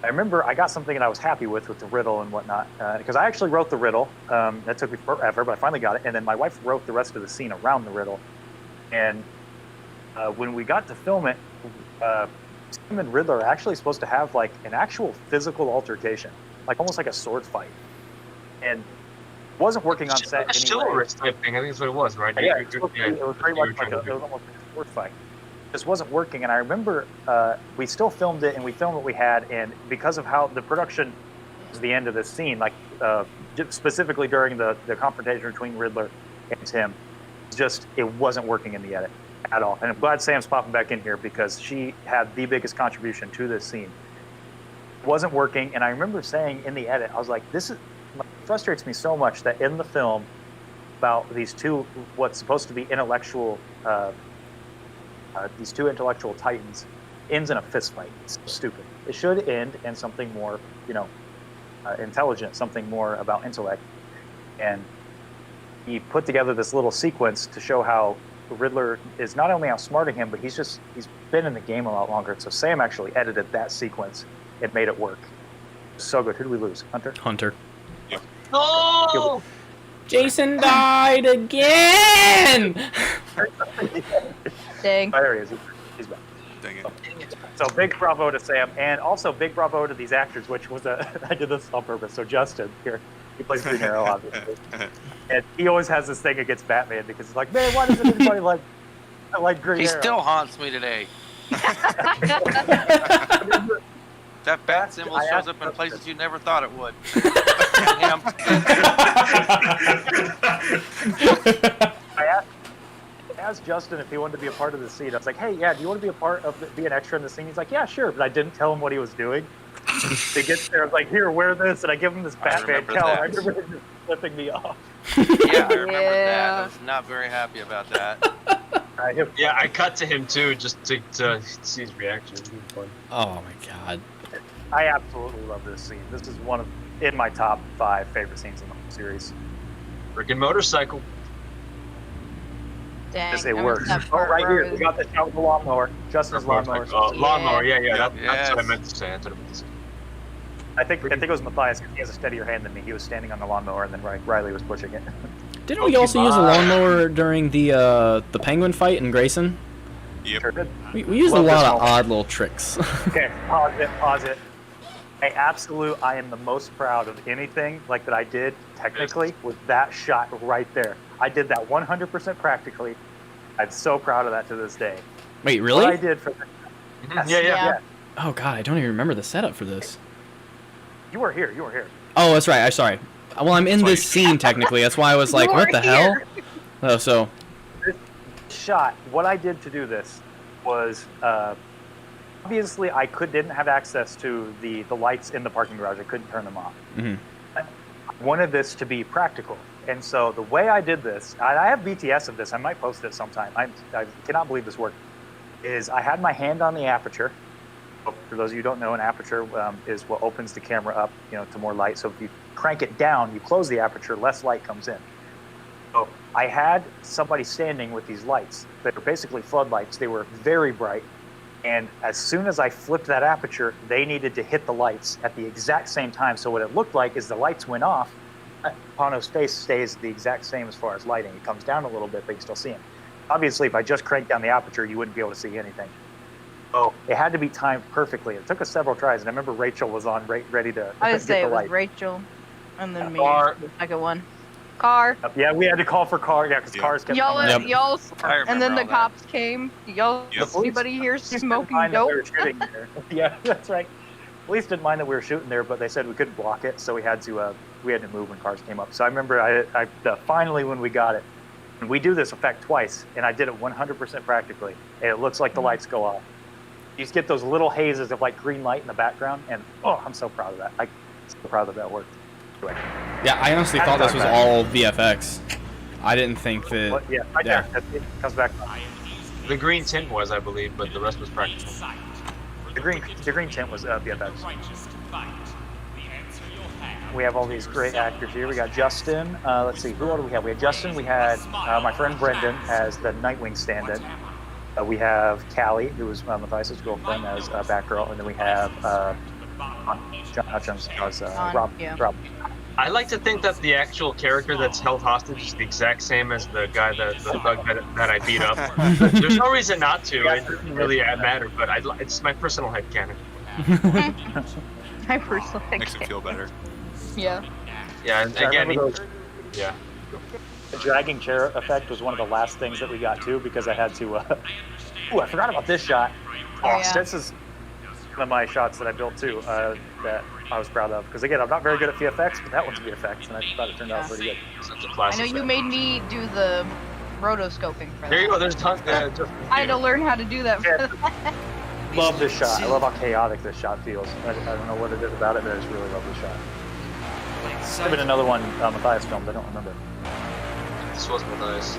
I remember I got something that I was happy with the riddle and whatnot, because I actually wrote the riddle. That took me forever, but I finally got it. And then my wife wrote the rest of the scene around the riddle. And when we got to film it, Sam and Riddler are actually supposed to have like an actual physical altercation, like almost like a sword fight. And it wasn't working on set A anyway. chivalrous type thing. I think that's what it was, right? Yeah, it was pretty much like it was almost like a sword fight. This wasn't working, and I remember we still filmed it, and we filmed what we had, and because of how the production was the end of this scene, like specifically during the confrontation between Riddler and Tim, it wasn't working in the edit at all. And I'm glad Sam's popping back in here because she had the biggest contribution to this scene. It wasn't working, and I remember saying in the edit, I was like, it frustrates me so much that in the film about these two, what's supposed to be intellectual, these two intellectual titans, ends in a fist fight. It's so stupid. It should end in something more, intelligent, something more about intellect. And he put together this little sequence to show how Riddler is not only outsmarting him, but he's been in the game a lot longer. So Sam actually edited that sequence and made it work. So good. Who do we lose? Hunter? Hunter. No! Jason died again! Dang. There he is. He's back. Dang it. So big bravo to Sam, and also big bravo to these actors, which was I did this on purpose. So Justin here, he plays Green Arrow, obviously, and he always has this thing against Batman because he's like, man, why doesn't anybody like Green He Arrow? still haunts me today. That bat symbol shows up in places you never thought it would. I asked Justin if he wanted to be a part of the scene. I was like, hey, yeah, do you want to be be an extra in the scene? He's like, yeah, sure. But I didn't tell him what he was doing. He gets there, I was like, here, wear this. And I give him this Batman cowl. I remember him just flipping me off. Yeah, I remember that. I was not very happy about that. Yeah, I cut to him too, just to see his reaction. It was fun. Oh my god. I absolutely love this scene. This is in my top 5 favorite scenes in the whole series. Freaking motorcycle. Dang. It works. Oh, right here. We got the shot with the lawnmower. Justin's lawnmower. Lawnmower, yeah. That's what I meant to say. I think it was Matthias. He has a steadier hand than me. He was standing on the lawnmower, and then Riley was pushing it. Didn't we also use a lawnmower during the penguin fight in Grayson? Yep. Sure did. We used a lot of odd little tricks. Okay, pause it. I am the most proud of anything like that I did technically was that shot right there. I did that 100% practically. I'm so proud of that to this day. Wait, really? What I did for yes, Yeah. Oh god, I don't even remember the setup for this. You were here. Oh, that's right. I'm sorry. Well, I'm in this scene technically. That's why I was like, what the hell? Oh, so this shot. What I did to do this was obviously I didn't have access to the lights in the parking garage. I couldn't turn them off. Mhm. I wanted this to be practical, and so the way I did this, I have BTS of this. I might post it sometime. I cannot believe this worked. Is I had my hand on the aperture. For those of you who don't know, an aperture is what opens the camera up, to more light. So if you crank it down, you close the aperture, less light comes in. So I had somebody standing with these lights that were basically floodlights. They were very bright. And as soon as I flipped that aperture, they needed to hit the lights at the exact same time. So what it looked like is the lights went off. Pano's face stays the exact same as far as lighting. It comes down a little bit, but you still see him. Obviously, if I just cranked down the aperture, you wouldn't be able to see anything. So it had to be timed perfectly. It took us several tries, and I remember Rachel was on ready to I would get say the it was light. Rachel, and then me, Car. the second one. Car. Yeah, we had to call for car. Yeah, because cars kept coming out. Y'all, I remember and then the all that. cops came. Y'all, Yep. anybody here smoking Mind that we dope? were shooting there. Yeah, that's right. Police didn't mind that we were shooting there, but they said we couldn't block it, so we had to move when cars came up. So I remember finally when we got it, and we do this effect twice, and I did it 100% practically, and it looks like the lights go off. You just get those little hazes of like green light in the background, and I'm so proud of that. I'm so proud that worked. Anyway. yeah, I honestly thought this was all VFX. I didn't think that. But yeah, right yeah. there. It comes back. The green tint was, I believe, but the rest was practical. The green tint was VFX. We have all these great actors here. We got Justin. Let's see, who all do we have? We had Justin. We had my friend Brendan as the Nightwing stand-in. We have Callie, who was Matthias' girlfriend, as Batgirl, and then we have John Hutchins as Rob. yeah. Rob. I like to think that the actual character that's held hostage is the exact same as the guy the thug that I beat up. There's no reason not to. It doesn't really matter, but it's my personal headcanon. My personal Makes him feel better. Yeah. Yeah, and again, yeah. The dragging chair effect was one of the last things that we got to because I had to. Ooh, I forgot about this shot. yeah. This is one of my shots that I built too. That I was proud of because again, I'm not very good at VFX, but that one's VFX, and I thought it turned out pretty good. Such a I classic know you set. made me do the rotoscoping for that. There you go. There's tons. I had to learn how to do that for that. Love this shot. I love how chaotic this shot feels. I don't know what it is about it, but I just really love this shot. There's been another one Matthias filmed. I don't remember. This was nice.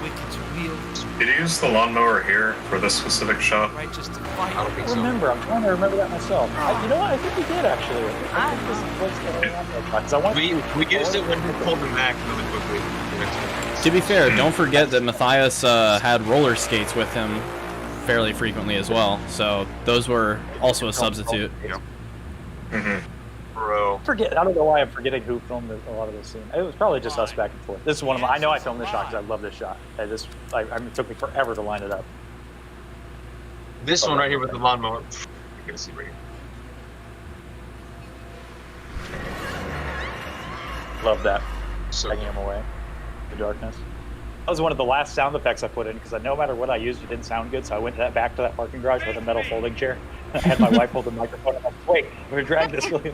Did you use the lawnmower here for this specific shot? I don't think I so. remember. I'm trying to remember that myself. You know what? I think we did actually. I think this was the because I want We used it when we pulled them back really quickly. To be fair, don't forget that Matthias had roller skates with him fairly frequently as well, so those were also a substitute. Mm-hmm. Bro. I don't know why I'm forgetting who filmed a lot of this scene. It was probably just us back and forth. This is one of my. I know I filmed this shot because I love this shot. It took me forever to line it up. This one right here with the lawnmower. You're gonna see right here. Love that. So Taking him away. The darkness. That was one of the last sound effects I put in because no matter what I used, it didn't sound good. So I went back to that parking garage with a metal folding chair. I had my wife hold the microphone. I'm like, wait, we're gonna drag this. Really.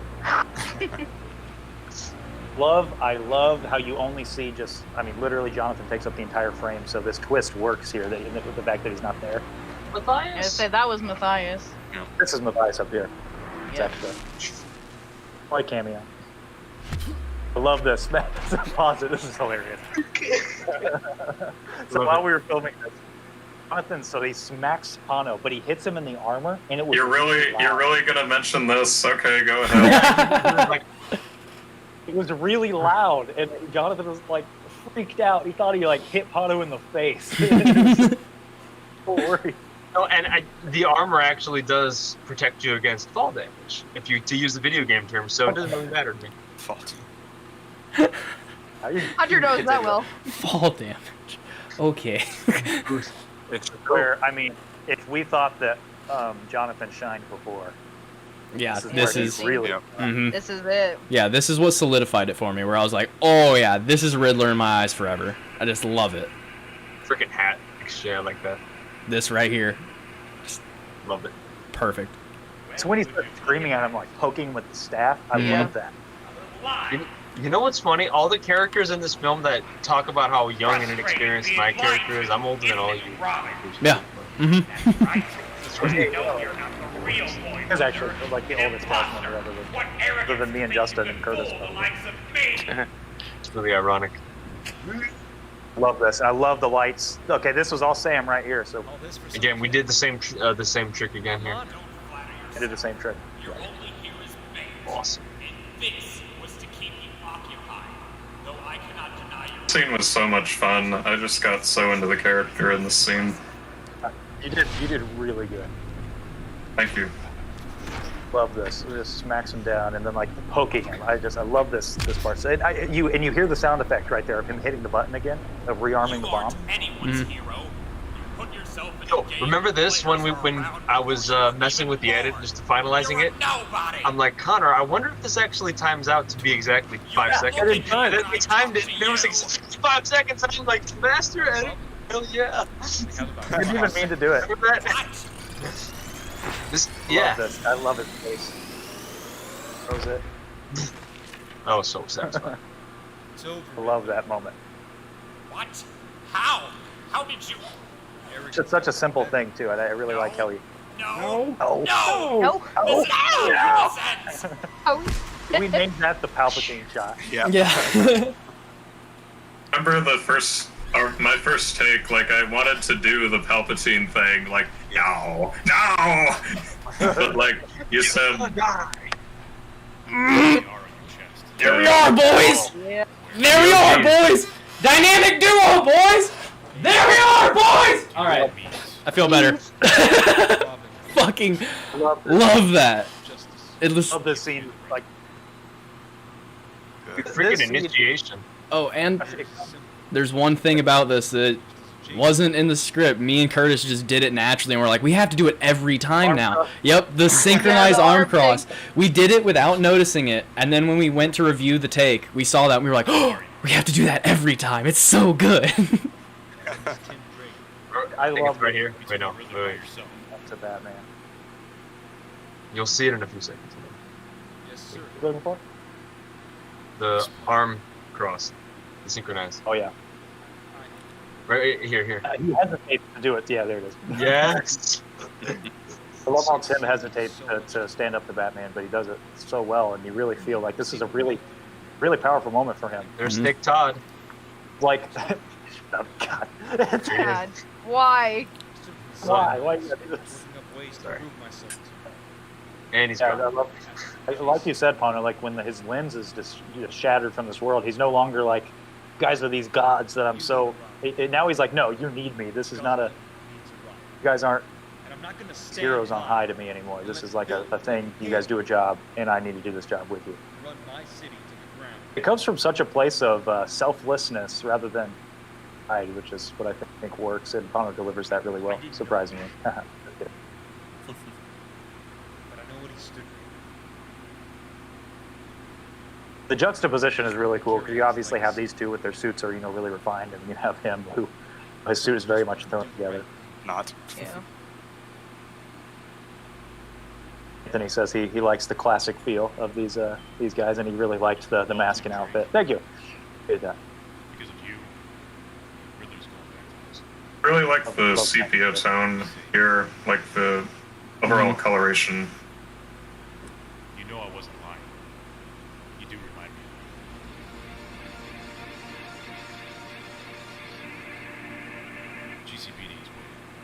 I love how you only see literally Jonathan takes up the entire frame. So this twist works here with the fact that he's not there. I Matthias. say that was Matthias. This is Matthias up here. It's Yeah. extra. Like cameo. I love this. Pause it. This is hilarious. So while we were filming this, Jonathan, so he smacks Pano, but he hits him in the armor, and it was. You're really gonna mention this? Okay, go ahead. It was really loud, and Jonathan was like freaked out. He thought he hit Pano in the face. So worried. No, and the armor actually does protect you against fall damage, to use the video game term. So it doesn't really matter to me. Fault. Hunter knows that well. Fall damage. Okay. It's where, I mean, if we thought that Jonathan shined before, Yeah, this is really. Mhm. This is it. Yeah, this is what solidified it for me. Where I was like, oh yeah, this is Riddler in my eyes forever. I just love it. Freaking hat. Yeah, I like that. This right here, Loved it. perfect. So when he's screaming at him, like poking him with the staff, I love that. You know what's funny? All the characters in this film that talk about how young and inexperienced my character is, I'm older than all you. Yeah. Mhm. He's actually like the oldest cast member other than me and Justin and Curtis. It's really ironic. Love this. I love the lights. Okay, this was all Sam right here. So Again, we did the same trick again here. I did the same trick. Awesome. The scene was so much fun. I just got so into the character in this scene. You did really good. Thank you. Love this. It just smacks him down, and then like poking him. I love this part. So you hear the sound effect right there of him hitting the button again, of rearming the bomb. Yo, remember this when I was messing with the edit, just finalizing it? I'm like, Connor, I wonder if this actually times out to be exactly 5 seconds. It does. We timed it. It was like 5 seconds. And I'm like, master edit. Hell yeah. I didn't even mean to do it. Remember that? This, yeah. Love this. I love his face. That was it. Oh, so satisfying. I love that moment. What? How? How did you? It's such a simple thing too, and I really like how he. No. No. No. We named that the Palpatine shot. Yeah. Yeah. Remember my first take, like I wanted to do the Palpatine thing, like, no. But like, you said, There we are, boys! Yeah. There we are, boys! Dynamic duo, boys! There we are, boys! Alright. I feel better. Fucking love that. It was... Love this scene, like. Freaking initiation. Oh, and there's one thing about this that wasn't in the script. Me and Curtis just did it naturally, and we're like, we have to do it every time now. Yep, the synchronized arm cross. We did it without noticing it, and then when we went to review the take, we saw that, and we were like, oh, we have to do that every time. It's so good. I love right here. Wait, no. Wait. To Batman. You'll see it in a few seconds. Yes, sir. Looking for? The arm cross. The synchronized. Oh yeah. Right here. He hesitates to do it. Yeah, there it is. Yes. I love how Tim hesitates to stand up to Batman, but he does it so well, and you really feel like this is a really, really powerful moment for him. There's Nick Todd. Like, oh God. God. Why? Why? Why you gotta do this? Sorry. And he's Yeah, gone. like you said, Pono, like when his lens is just shattered from this world, he's no longer like, guys are these gods that I'm so. Now he's like, no, you need me. This is not a. You guys aren't heroes on high to me anymore. This is like a thing. You guys do a job, and I need to do this job with you. It comes from such a place of selflessness rather than pride, which is what I think works, and Pono delivers that really well, surprisingly. The juxtaposition is really cool because you obviously have these two with their suits are really refined, and you have him who his suit is very much thrown together. Not. Yeah. Anthony says he likes the classic feel of these guys, and he really liked the mask and outfit. Thank you. Did that. I really like the sepia tone here, like the overall coloration. You know I wasn't lying. You do remind me. GCPD is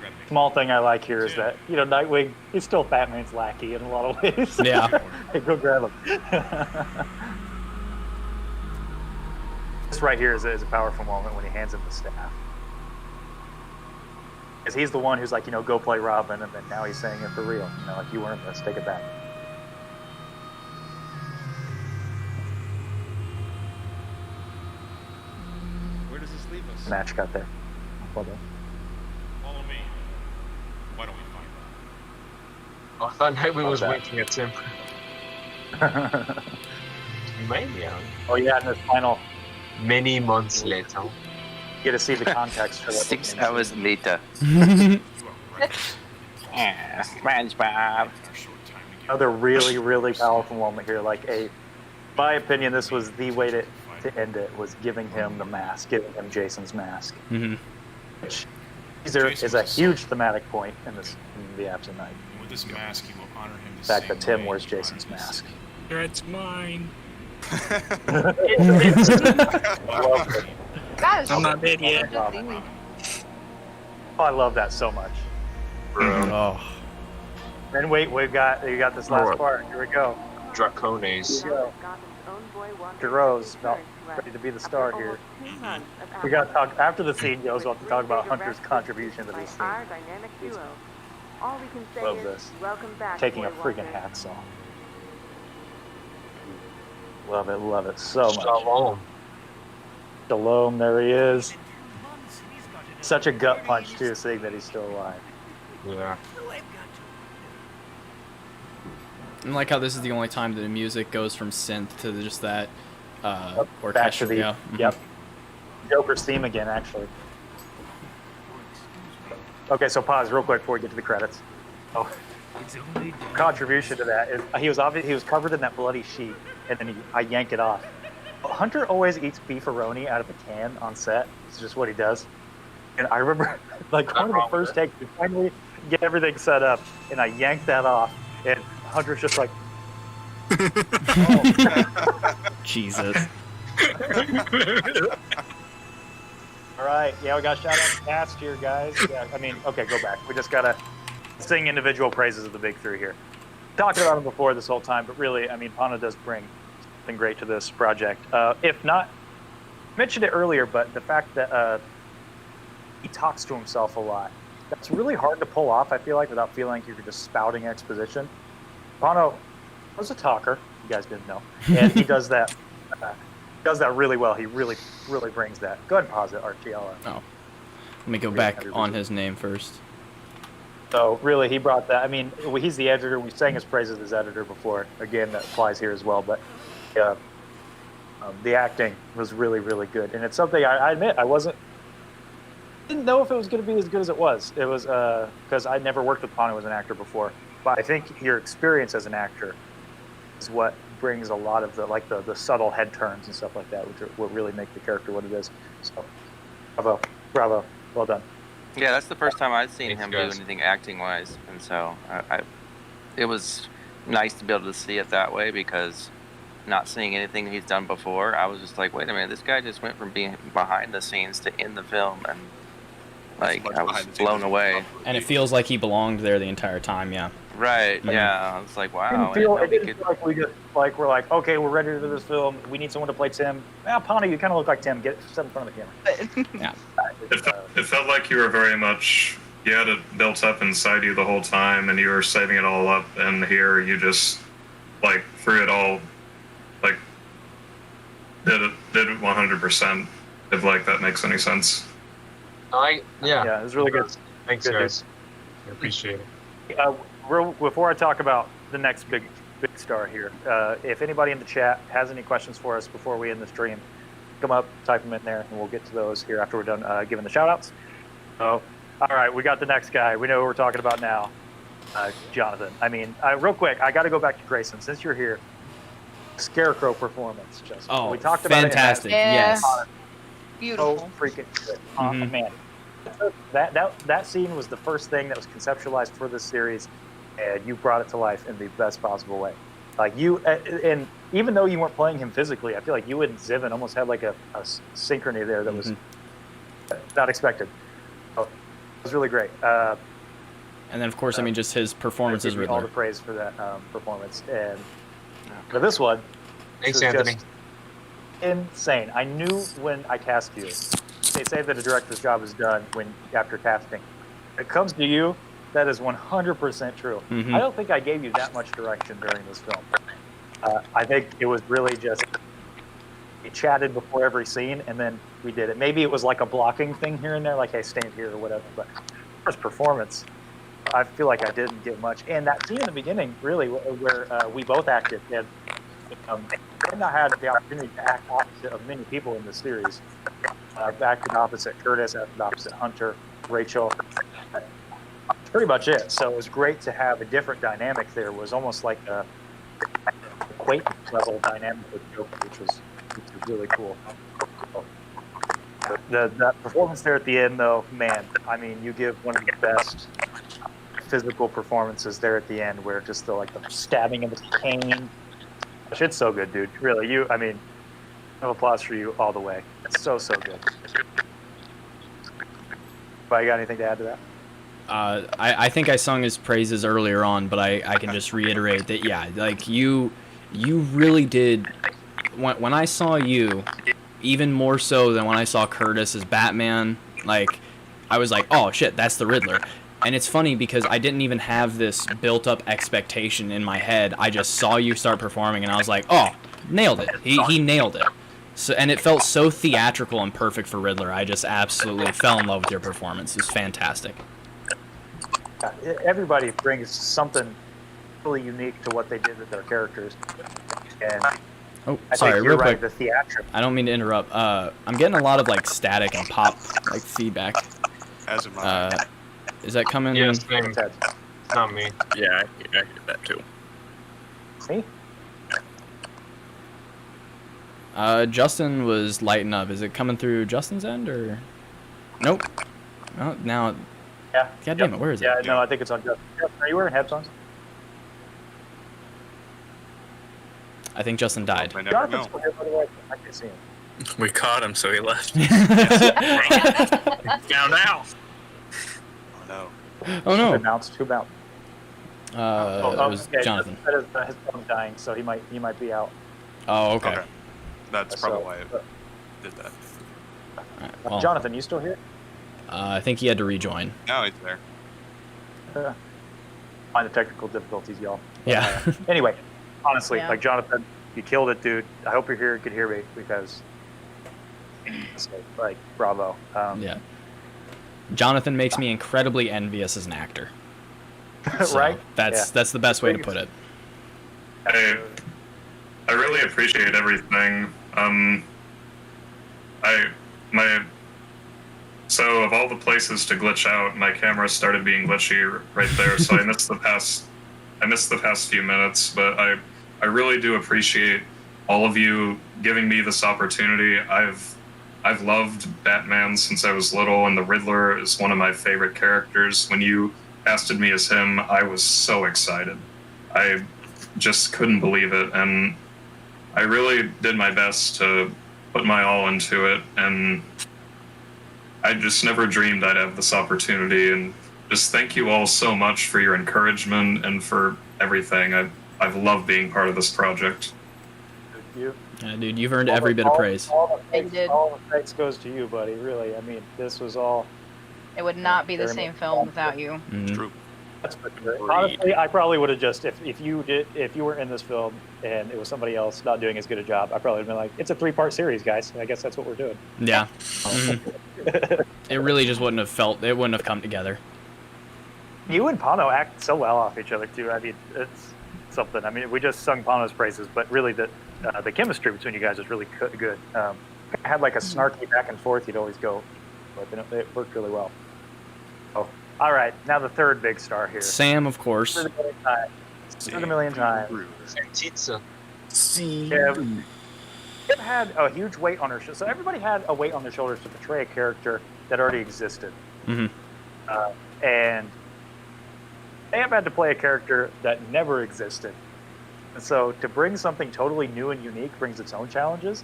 what Small thing I like here is that Nightwing is still Batman's lackey in a lot of ways. Yeah. Hey, go grab him. This right here is a powerful moment when he hands him the staff. Because he's the one who's like, go play Robin, and then now he's saying it for real. Like, you earned this, take it back. match got there. Well done. Follow me. Why don't we find out? I thought Nightwing was that. winking at Tim. Maybe. Oh yeah, and this final, Many months later. you get to see the context for what 6 it means. hours later. Yeah, SpongeBob. Our short time together. Another really, really powerful moment here. Like in my opinion, this was the way to end it, was giving him the mask, giving him Jason's mask. Mm-hmm. Which is a huge thematic point in this in the Absent Knight. And with this mask, you will honor him the The fact same that Tim way wears you Jason's honor his mask. It's mine. I love it. That is I'm not dead yet. such a thing. Oh, I love that so much. Oh. And wait, you got this last part. Here we go. Dracones. Here we go. Rose, about ready to be the star here. We got to talk after the scene goes. We'll have to talk about Hunter's contribution to this scene. Love this. Taking a freaking hacksaw. Love it so much. Shalom. Shalom, there he is. Such a gut punch too, seeing that he's still alive. Yeah. I like how this is the only time that the music goes from synth to just that Back to orchestral. the Yeah. yep. Joker's theme again, actually. Okay, so pause real quick before we get to the credits. Oh, contribution to that is he was covered in that bloody sheet, and then I yank it off. Hunter always eats beefaroni out of a can on set. It's just what he does. And I remember, like one of the first takes, we finally get everything set up, and I yanked that off, and Hunter's just like, Jesus. all right, yeah, we got shout out to cast here, guys. Yeah, I mean, okay, go back. We just gotta sing individual praises of the big three here. Talked about him before this whole time, but really, I mean, Pana does bring something great to this project. If not, mentioned it earlier, but the fact that he talks to himself a lot. That's really hard to pull off, I feel like, without feeling like you're just spouting exposition. Pano was a talker, you guys didn't know, and he does that really well. He really brings that. Go ahead and pause it, RTL. Oh. Let me go back on his name first. So really, he brought that. I mean, he's the editor. We sang his praises as editor before. Again, that applies here as well. But the acting was really good, and it's something I admit didn't know if it was going to be as good as it was. It was because I never worked with Pano as an actor before. But I think your experience as an actor is what brings a lot of the subtle head turns and stuff like that, which are what really make the character what it is. So, bravo, well done. Yeah, that's the first time I've seen Thanks, him guys. do anything acting-wise, and so it was nice to be able to see it that way, because not seeing anything he's done before, I was just like, wait a minute, this guy just went from being behind the scenes to in the film, and like I was blown away. And it feels like he belonged there the entire time, yeah. Right? Mhm. Yeah, I was like, wow. It didn't feel like we just we're like, okay, we're ready to do this film. We need someone to play Tim. Pana, you kind of look like Tim. Sit in front of the camera. Yeah. It felt like you were very much, you had it built up inside you the whole time, and you were saving it all up, and here you just, like, threw it all, like, did it 100%, if, like, that makes any sense. Yeah, it was really good. Thanks, Good, guys. I appreciate it. Before I talk about the next big star here, if anybody in the chat has any questions for us before we end the stream, come up, type them in there, and we'll get to those here after we're done giving the shout-outs. So, all right, we got the next guy. We know who we're talking about now, Jonathan. I mean, real quick, I got to go back to Grayson. Since you're here, Scarecrow performance, just Oh, we talked about fantastic, it. yes. Beautiful. So freaking good. Oh, man. That scene was the first thing that was conceptualized for this series, and you brought it to life in the best possible way. Like you, and even though you weren't playing him physically, I feel like you and Zivin almost had like a synchrony there that was not expected. So it was really great. And then, of course, I mean, just his performance as give you all the Riddler. praise for that performance. And for this one, Thanks, this is Anthony. just insane. I knew when I cast you. They say that a director's job is done after casting. When it comes to you, that is 100% true. Mhm. I don't think I gave you that much direction during this film. I think it was really just we chatted before every scene, and then we did it. Maybe it was like a blocking thing here and there, like, hey, stand here or whatever. But first performance, I feel like I didn't get much. And that scene in the beginning, really, where we both acted, and I've not had the opportunity to act opposite of many people in this series. I've acted opposite Curtis, acted opposite Hunter, Rachel. Pretty much it. So it was great to have a different dynamic there. It was almost like a acquaintance level dynamic with Joker, which was really cool. That performance there at the end, though, man, I mean, you give one of the best physical performances there at the end, where just the stabbing of the cane. It's so good, dude. Really, I mean, no applause for you all the way. It's so good. But you got anything to add to that? I think I sung his praises earlier on, but I can just reiterate that, yeah, like you really did. When I saw you, even more so than when I saw Curtis as Batman, like, I was like, oh shit, that's the Riddler. And it's funny because I didn't even have this built-up expectation in my head. I just saw you start performing, and I was like, oh, nailed it. He nailed it. So, and it felt so theatrical and perfect for Riddler. I just absolutely fell in love with your performance. It was fantastic. Everybody brings something really unique to what they did with their characters. And Sorry, real quick. Right, the theatrics. I don't mean to interrupt. I'm getting a lot of static and pop feedback. As am I. Is that coming? Yes, it's not me. Yeah, I hear that too. Me? Justin was lighting up. Is it coming through Justin's end or? Nope. Oh, now. Yeah. God damn it! Where is it? Yeah, no, I think it's on Justin. Are you wearing headphones? I think Justin died. I never know. I can see him. We caught him, so he left. Down now. Oh no. Oh no. Who bounced? It was Jonathan. His phone's dying, so he might be out. Oh, okay. That's probably why I did that. Right, well, Jonathan, you still here? I think he had to rejoin. No, he's there. Find the technical difficulties, y'all. Yeah. Anyway, honestly, Yeah. Jonathan, you killed it, dude. I hope you're here and can hear me, because bravo. Yeah. Jonathan makes me incredibly envious as an actor. So right? That's the best way to put it. I really appreciate everything. So of all the places to glitch out, my camera started being glitchy right there. So I missed the past few minutes, but I really do appreciate all of you giving me this opportunity. I've loved Batman since I was little, and the Riddler is one of my favorite characters. When you casted me as him, I was so excited. I just couldn't believe it, and I really did my best to put my all into it, and I just never dreamed I'd have this opportunity. And just thank you all so much for your encouragement and for everything. I've loved being part of this project. Thank you. Yeah, dude, you've earned every bit of praise. All the thanks goes to you, buddy. Really, I mean, this was all. It would not be the same film without you. Mhm. True. Honestly, I probably would have just if you were in this film and it was somebody else not doing as good a job, I probably would have been like, it's a 3-part series, guys. I guess that's what we're doing. Yeah. Mhm. It really just wouldn't have come together. You and Pano act so well off each other too. I mean, it's something. I mean, we just sung Pano's praises, but really the chemistry between you guys is really good. I had like a snarky back and forth. You'd always go, but it worked really well. Oh, all right. Now the third big star here. Sam, of course. Said it a million times. Pizza. Kev had a huge weight on her shoulders. So everybody had a weight on their shoulders to portray a character that already existed. Mm-hmm. And Sam had to play a character that never existed. And so to bring something totally new and unique brings its own challenges.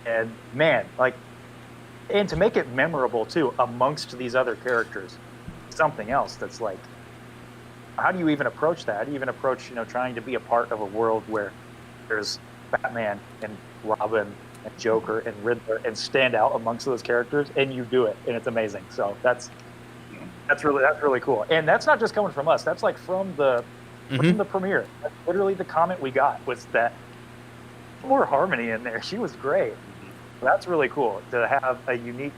And man, and to make it memorable too amongst these other characters, something else that's like, how do you even approach that? How do you even approach, trying to be a part of a world where there's Batman and Robin and Joker and Riddler and stand out amongst those characters, and you do it, and it's amazing. So that's really cool. And that's not just coming from us. That's like from the premiere. That's literally the comment we got was that more harmony in there. She was great. That's really cool to have a unique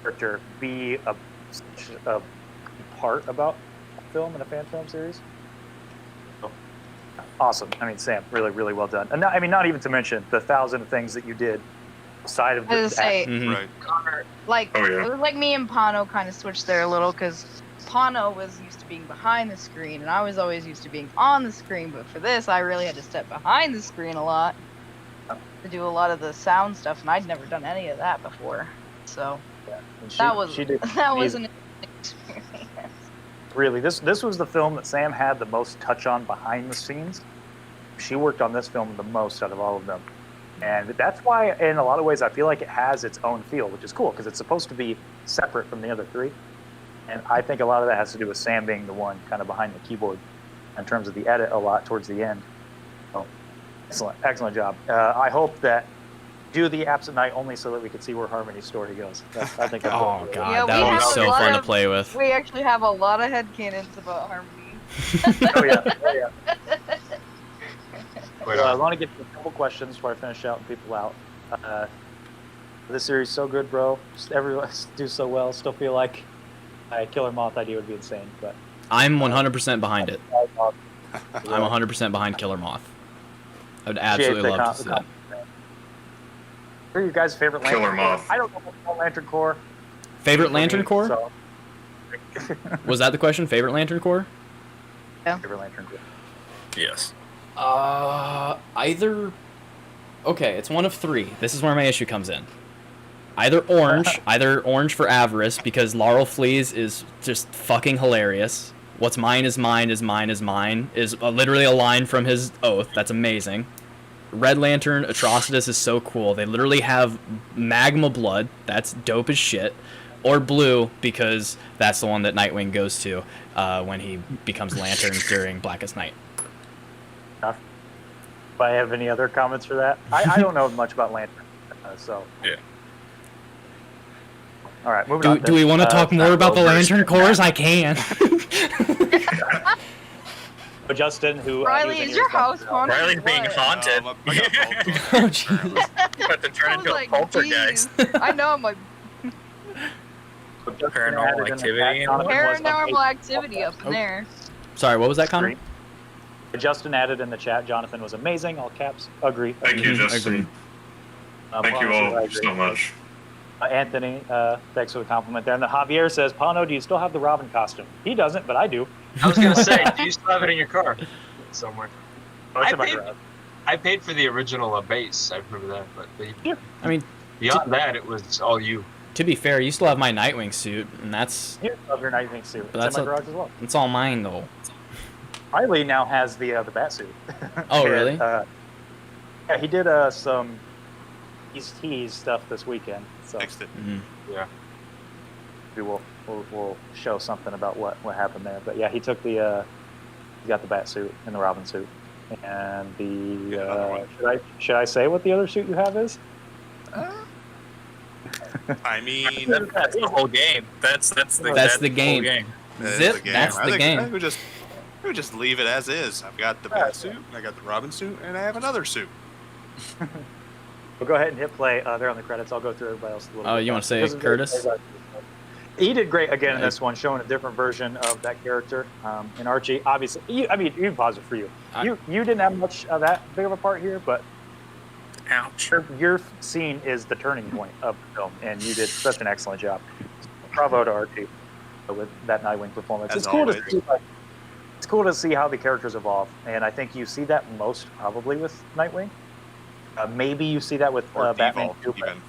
character be such a part about a film and a fan film series. So, awesome. I mean, Sam, really, really well done. And not even to mention the 1,000 things that you did outside of I was the gonna say, Right. Connor, like, Oh, yeah. it was like me and Pano kind of switched there a little because Pano was used to being behind the screen and I was always used to being on the screen. But for this, I really had to step behind the screen a lot to do a lot of the sound stuff, and I'd never done any of that before. So and that was she did that was amazing. an experience. Really, this was the film that Sam had the most touch on behind the scenes. She worked on this film the most out of all of them. And that's why, in a lot of ways, I feel like it has its own feel, which is cool, because it's supposed to be separate from the other three. And I think a lot of that has to do with Sam being the one kind of behind the keyboard in terms of the edit a lot towards the end. So, excellent job. I hope that do the Absent Night only so that we can see where Harmony's story goes. I think. Oh god, Yeah, that we would be have a so lot fun to of- play with. We actually have a lot of headcanons about Harmony. Oh yeah. Wait, I want to get to a couple questions before I finish out and people out. This series is so good, bro. Just everyone do so well. Still feel like a Killer Moth idea would be insane, but I'm 100% behind it. I'm 100% behind Killer Moth. I would absolutely love to see that. What are your guys' favorite Killer Lantern Corps? Moth. I don't know about Lantern Corps. Favorite for Lantern me, Corps? so- Was that the question? Favorite Lantern Corps? Favorite Lantern Corps. Yes. Either. Okay, it's one of three. This is where my issue comes in. Either orange for Avarice, because Laurel Fleas is just fucking hilarious. What's mine is mine is mine is mine is literally a line from his oath. That's amazing. Red Lantern Atrocitus is so cool. They literally have magma blood. That's dope as shit. Or blue, because that's the one that Nightwing goes to when he becomes Lantern during Blackest Night. Do I have any other comments for that? I don't know much about Lantern, so. Yeah. All right, moving on. Do we want to talk more about the Lantern Corps? I can. But Justin, who Riley, is your house haunted? Riley's being What? haunted. Oh, Jesus. About to turn I into was a like, poltergeist. geez. I know, I'm like, Paranormal activity. paranormal activity up in there. Sorry, what was that, Connor? Justin added in the chat, Jonathan was amazing, all caps. Agree. Thank you, Justin. Agreed. Thank you Pano says, I all agree. so much. Anthony, thanks for the compliment there. And then Javier says, Pano, do you still have the Robin costume? He doesn't, but I do. I was gonna say, do you still have it in your car somewhere? Oh, it's I in my paid- garage. I paid for the original base. I remember that, but I mean, beyond that, it was all you. to be fair, you still have my Nightwing suit, and that's Here, love your Nightwing suit. But It's in my garage as well. it's all mine though. Riley now has the bat suit. Oh, And, really? yeah, he did some tease stuff this weekend. So Fixed it. Mhm. maybe we'll show something about what happened there. But yeah, he took he got the bat suit and the Robin suit. And Another one. should I say what the other suit you have is? I mean, That's the whole game. That's the the game. Whole game. that is Zip, the game. that's I the think- game. I think we just leave it as is. I've got the bat suit, I got the Robin suit, and I have another suit. We'll go ahead and hit play. They're on the credits. I'll go through everybody else a little Oh, bit. you wanna say This is- Curtis? He did great again in this one, showing a different version of that character. And Archie, obviously, you can pause it for you. You didn't have much of that big of a part here, but Ouch. your scene is the turning point of the film, and you did such an excellent job. Bravo to Archie with that Nightwing performance. As It's cool always. to see. It's cool to see how the characters evolve, and I think you see that most probably with Nightwing. Maybe you see that with Or Batman devolved, too, but even.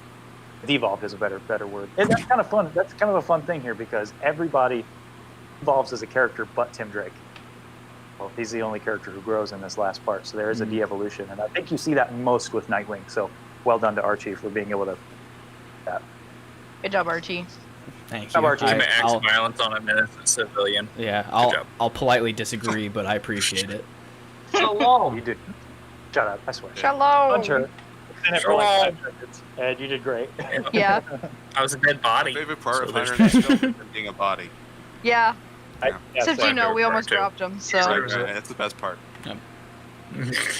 devolved is a better word. And that's kind of fun. That's kind of a fun thing here because everybody evolves as a character but Tim Drake. Well, he's the only character who grows in this last part, so there is a de-evolution, and I think you see that most with Nightwing. So well done to Archie for being able to. Good job, Archie. Thank How you. about you? Commit acts I'll- of violence on him as a civilian. Yeah, job. I'll politely disagree, but I appreciate it. You did. Shut up! I swear. Shalom. Hunter. In it for like 5 seconds, and you did great. Yeah. I was a dead body. My favorite part So of there's Hunter is still being a body. Yeah. Yeah, Except so- you know, we favorite almost part, too. dropped him. So That's the best part.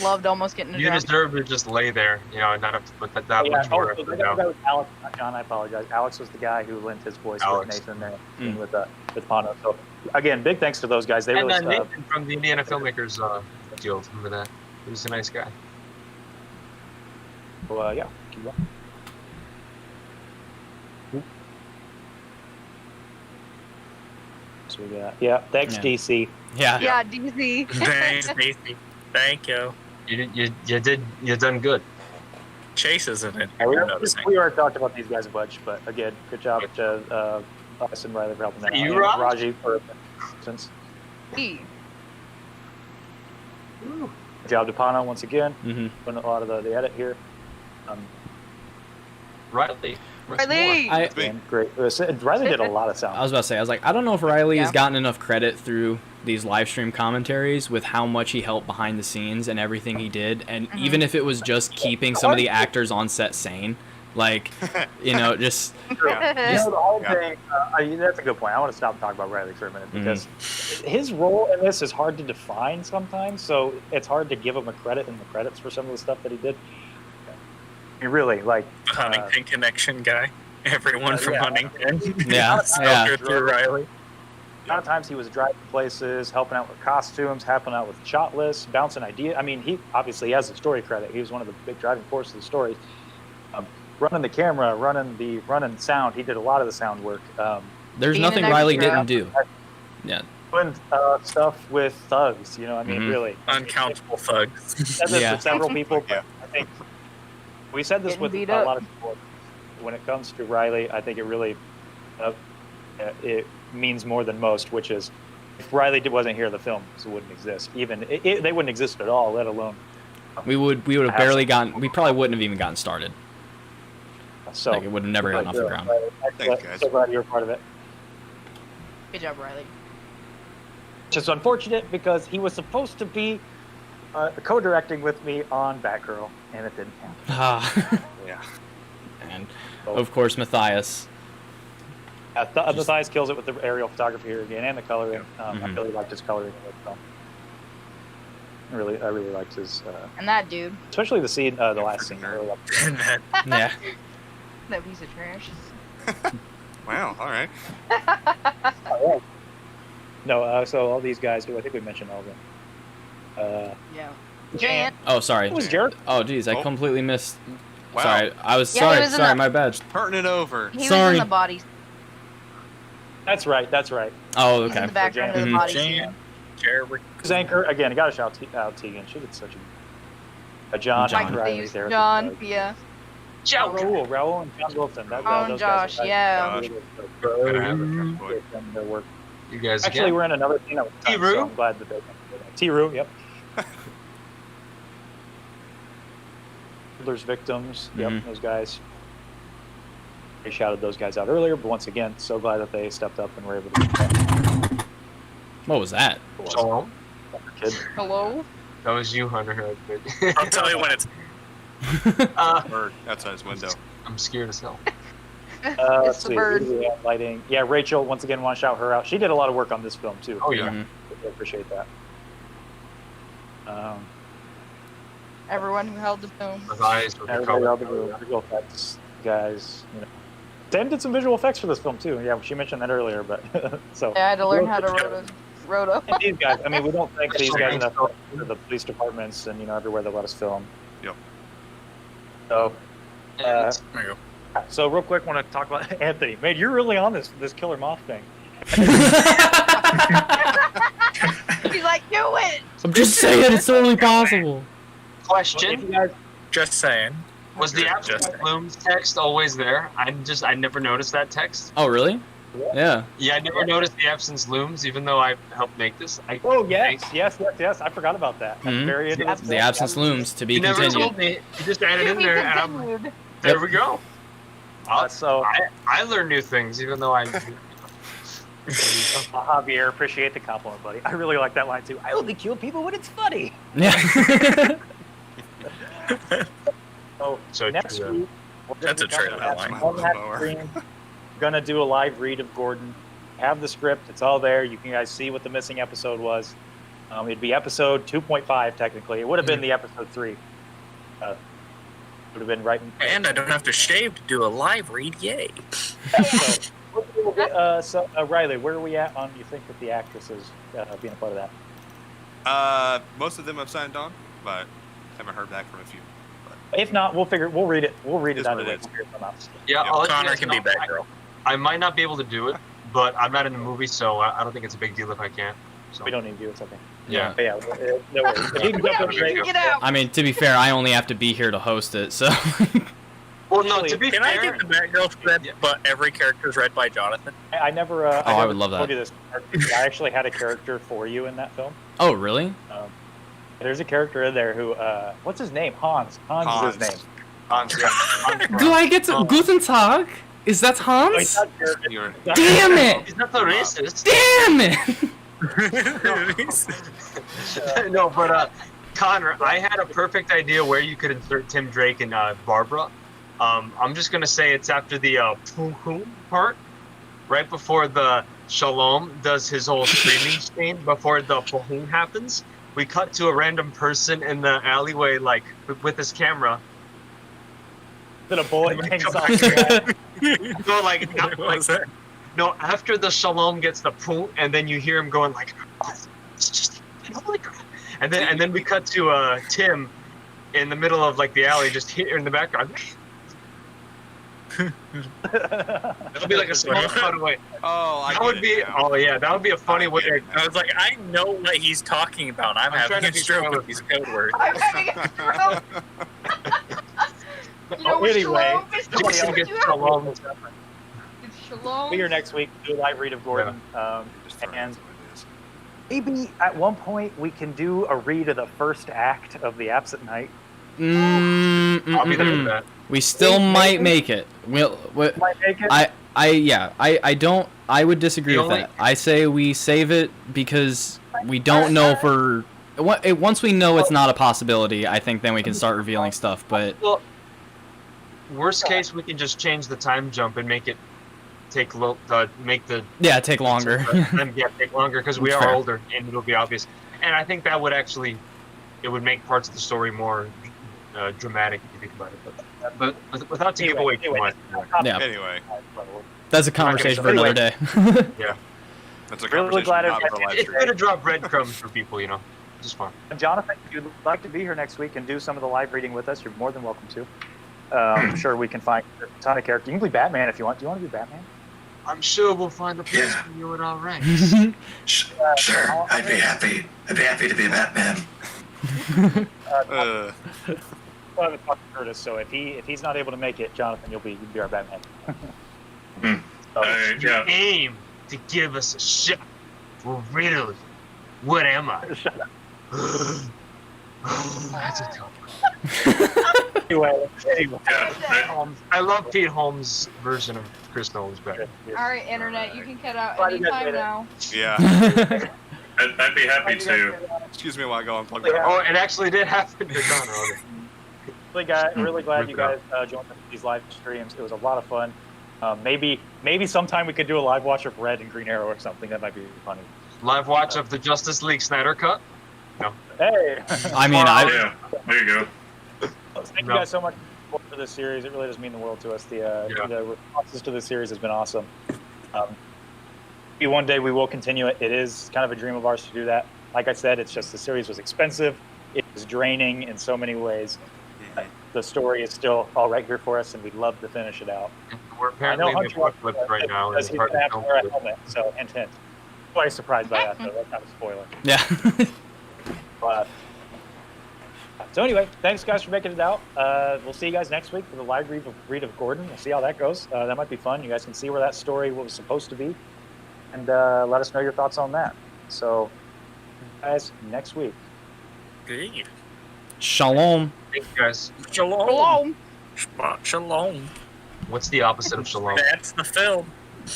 Loved almost getting a You draft. deserve to just lay there, you know, and not have to put that Yeah, much more so effort that down. was Alex, not John. I apologize. Alex was the guy who lent his voice Alex. with Nathan there with Pano. So again, big thanks to those guys. They And really Nathan from the Indiana Filmmakers Guild, remember that? He was a nice guy. yeah. Keep going. So we got thanks Yeah. DC. Yeah. Yeah, DZ. Thanks, Nathan. Thank you. You done good. Chase isn't it? We Noticing. already talked about these guys a bunch, but again, good job to us and Riley for helping that out. You, And Raj? Raji for assistance. E. Good job to Pano once again. Mm-hmm. Doing a lot of the edit here. Riley. Riley! And great. Riley did a lot of sound. I was about to say, I was like, I don't know if Riley has Yeah. gotten enough credit through these live stream commentaries with how much he helped behind the scenes and everything he did, and even if it was just keeping some of the actors on set sane, like, you know, just You know, the whole thing, that's a good point. I want to stop and talk about Riley for a minute because his role in this is hard to define sometimes, so it's hard to give him a credit in the credits for some of the stuff that he did. I mean, really, like... Huntington Connection guy. Everyone from yeah. Huntington. Yeah, yeah. Through Riley. A lot of times he was driving places, helping out with costumes, helping out with shot lists, bouncing ideas. I mean, he obviously has the story credit. He was one of the big driving forces of the story. Running the camera, running sound. He did a lot of the sound work. There's Being nothing an Riley extra. didn't do. Yeah. Doing stuff with thugs, you know, I mean, really. Uncountable thugs. Said this Yeah. with several people, but Yeah. I think we said this Getting with beat a up. lot of people. When it comes to Riley, I think it really it means more than most, which is if Riley wasn't here, the films wouldn't exist. Even they wouldn't exist at all, let alone. We would have barely gotten. We probably wouldn't have even gotten started. So Like, it would have never gotten off the ground. Thanks, guys. So glad you're a part of it. Good job, Riley. Which is unfortunate because he was supposed to be co-directing with me on Batgirl, and it didn't happen. Ah. Yeah. And of course, Matthias. Matthias kills it with the aerial photography here again and the coloring. I Mhm. really liked his coloring in the film. I really liked his, And that dude, especially the scene, the last scene. I really liked it. And that Yeah. that piece of trash. Wow. All right. No, so all these guys do. I think we mentioned all of them. Yeah. Jan. Oh, sorry. It was Jared. Oh, geez, I Oh. completely missed. Wow. Sorry, I was Yeah, he sorry. was in Sorry, the- my bad. Turning it over. He was Sorry. in the body. That's right. Oh, He's in okay. the background of the Mhm. body. Jan, Jared, His anchor again. I got to shout out Tegan. She did such a John. John. Riley Please, there. John, yeah. Raul and John Wilson. Oh, and those Josh, guys, yeah. Gotta have it, boy. Their work. You guys Actually, again? we're in another scene. T-Roo? So I'm glad that they T-Roo, yep. There's victims. Yep, Mhm. those guys. They shouted those guys out earlier, but once again, so glad that they stepped up and were able to get that. What was that? Hello? Kid. Hello? That was you, Hunter. I'll tell you when it's Bird outside his window. I'm scared as hell. Let's It's the see, bird. who do we have lighting. Yeah, Rachel, once again, want to shout her out. She did a lot of work on this film, too. Oh, yeah. Mhm. I appreciate that. Everyone who held the film. With eyes, with the Everybody color. else, the visual effects guys, you know. Sam did some visual effects for this film, too. Yeah, she mentioned that earlier, but so. Yeah, I had to learn how to roto. And these guys, I mean, we don't thank these guys enough for the police departments and, you know, everywhere that let us film. Yep. So, there you go. so real quick, want to talk about Anthony. Man, you're really on this killer moth thing. He's like, do it! I'm just saying, it's totally possible. Question: You guys, Just saying. was the Just absent saying. blooms text always there? I never noticed that text. Oh, really? Yeah. Yeah, I never noticed the absence looms, even though I helped make this. oh yes. I forgot about that. I'm Mhm. very into this. The absence looms to be You never continued. told me. You just added in He there, and continued. there we go. So, I learn new things, even though I. Javier, appreciate the compliment, buddy. I really like that line too. I only kill people when it's funny. Yeah. So next true, week, That's a trailer line. On that screen, gonna do a live read of Gordon. Have the script. It's all there. You can guys see what the missing episode was. It'd be episode 2.5 technically. It would have been the episode 3. Would have been right. And I don't have to shave to do a live read. Yay! So, Riley, where are we at on you think with the actresses being a part of that? Most of them have signed on, but haven't heard back from a few. If not, we'll read it. We'll read it Is either what way. it is. We'll figure them out. Yeah, I'll let you Connor guys can know. be Batgirl. I might not be able to do it, but I'm not in the movie, so I don't think it's a big deal if I can't. So. We don't need to do it. It's okay. Yeah. But yeah, no worries. If you can jump in straight- Get out. I mean, to be fair, I only have to be here to host it, so. Well, no, to be Can fair, I get the Batgirl script, but every character is read by Jonathan? I never. I would love told that. you this. I actually had a character for you in that film. Oh, really? There's a character in there who, what's his name? Hans. Hans is his name. Hans, Do I get to Guten Tag? Is that Hans? You're- Damn it! He's not the racist. Damn it! No, but Connor, I had a perfect idea where you could insert Tim Drake and Barbara. I'm just gonna say it's after the poo-poo part, right before the Shalom does his whole screaming scene before the poo happens. We cut to a random person in the alleyway, like with his camera. Then a bullet hangs off. No, like, no, after the Shalom gets the poo, and then you hear him going like, oh, it's just holy crap. And then we cut to Tim in the middle of like the alley, just here in the background. It'll be like a small cutaway. Oh, That would be. Oh yeah, that would be a funny way. I was like, I know what he's talking about. I'm having trying to a be stroke spoiler. with these code words. I'm having a stroke. You know what Anyway, Shalom is? Jason gets Shalom. It's Shalom. Be here next week. Do a live read of Gordon. Just throwing And that's what it is. maybe at one point we can do a read of the first act of The Absent Night. I'll be there for that. We still might make it. We'll. Might make it. I don't. I would disagree The with only- that. I say we save it because we don't know if we're. Once we know it's not a possibility, I think then we can start revealing stuff. But Well, worst case, we can just change the time jump and make it take make the yeah, take longer. take longer because we That's are fair. older and it'll be obvious. And I think that would actually, it would make parts of the story more dramatic if you think about it. But without taking away too much. Yeah. Anyway, That's a conversation for another day. Yeah. that's a Really conversation glad not for live It's stream. good to drop breadcrumbs for people, you know. Just fun. And Jonathan, if you'd like to be here next week and do some of the live reading with us, you're more than welcome to. I'm sure we can find a ton of characters. You can be Batman if you want. Do you want to be Batman? I'm sure we'll find a place for you in our ranks. Sure, I'd be happy. I'd be happy to be Batman. Uh, We'll have a talk to Curtis. So if he's not able to make it, Jonathan, you'll be our Batman. So, Yeah. Aim to give us a shot. Well, really, what am I? shut up. That's a tough one. Anyway, I love Pete Holmes' version of Chris Nolan's Batman. All right, internet, you can cut out Glad you guys anytime made it. now. yeah. I'd be happy to. Excuse me while I go unplug Yeah. that. Oh, it actually did happen to Connor. really glad you guys joined us for these live streams. It was a lot of fun. Maybe sometime we could do a live watch of Red and Green Arrow or something. That might be funny. Live watch of the Justice League Snyder Cut. Hey, I mean, Yeah, there you go. thank you No. guys so much for this series. It really does mean the world to us. The responses to the series has been awesome. Maybe one day we will continue it. It is kind of a dream of ours to do that. Like I said, it's just the series was expensive. It was draining in so many ways. The story is still all right here for us, and we'd love to finish it out. We're apparently in the apocalypse right now. Because and he's it's hard gonna have to to wear a film. helmet. So hint, hint. Quite surprised by that, though. That's not a spoiler. yeah. But, so anyway, thanks guys for making it out. We'll see you guys next week for the live read of Gordon. We'll see how that goes. That might be fun. You guys can see where that story was supposed to be, and let us know your thoughts on that. So, guys, next week. Good. Shalom. Thank you guys. Shalom. Shalom. Shalom. What's the opposite of shalom? That's the film.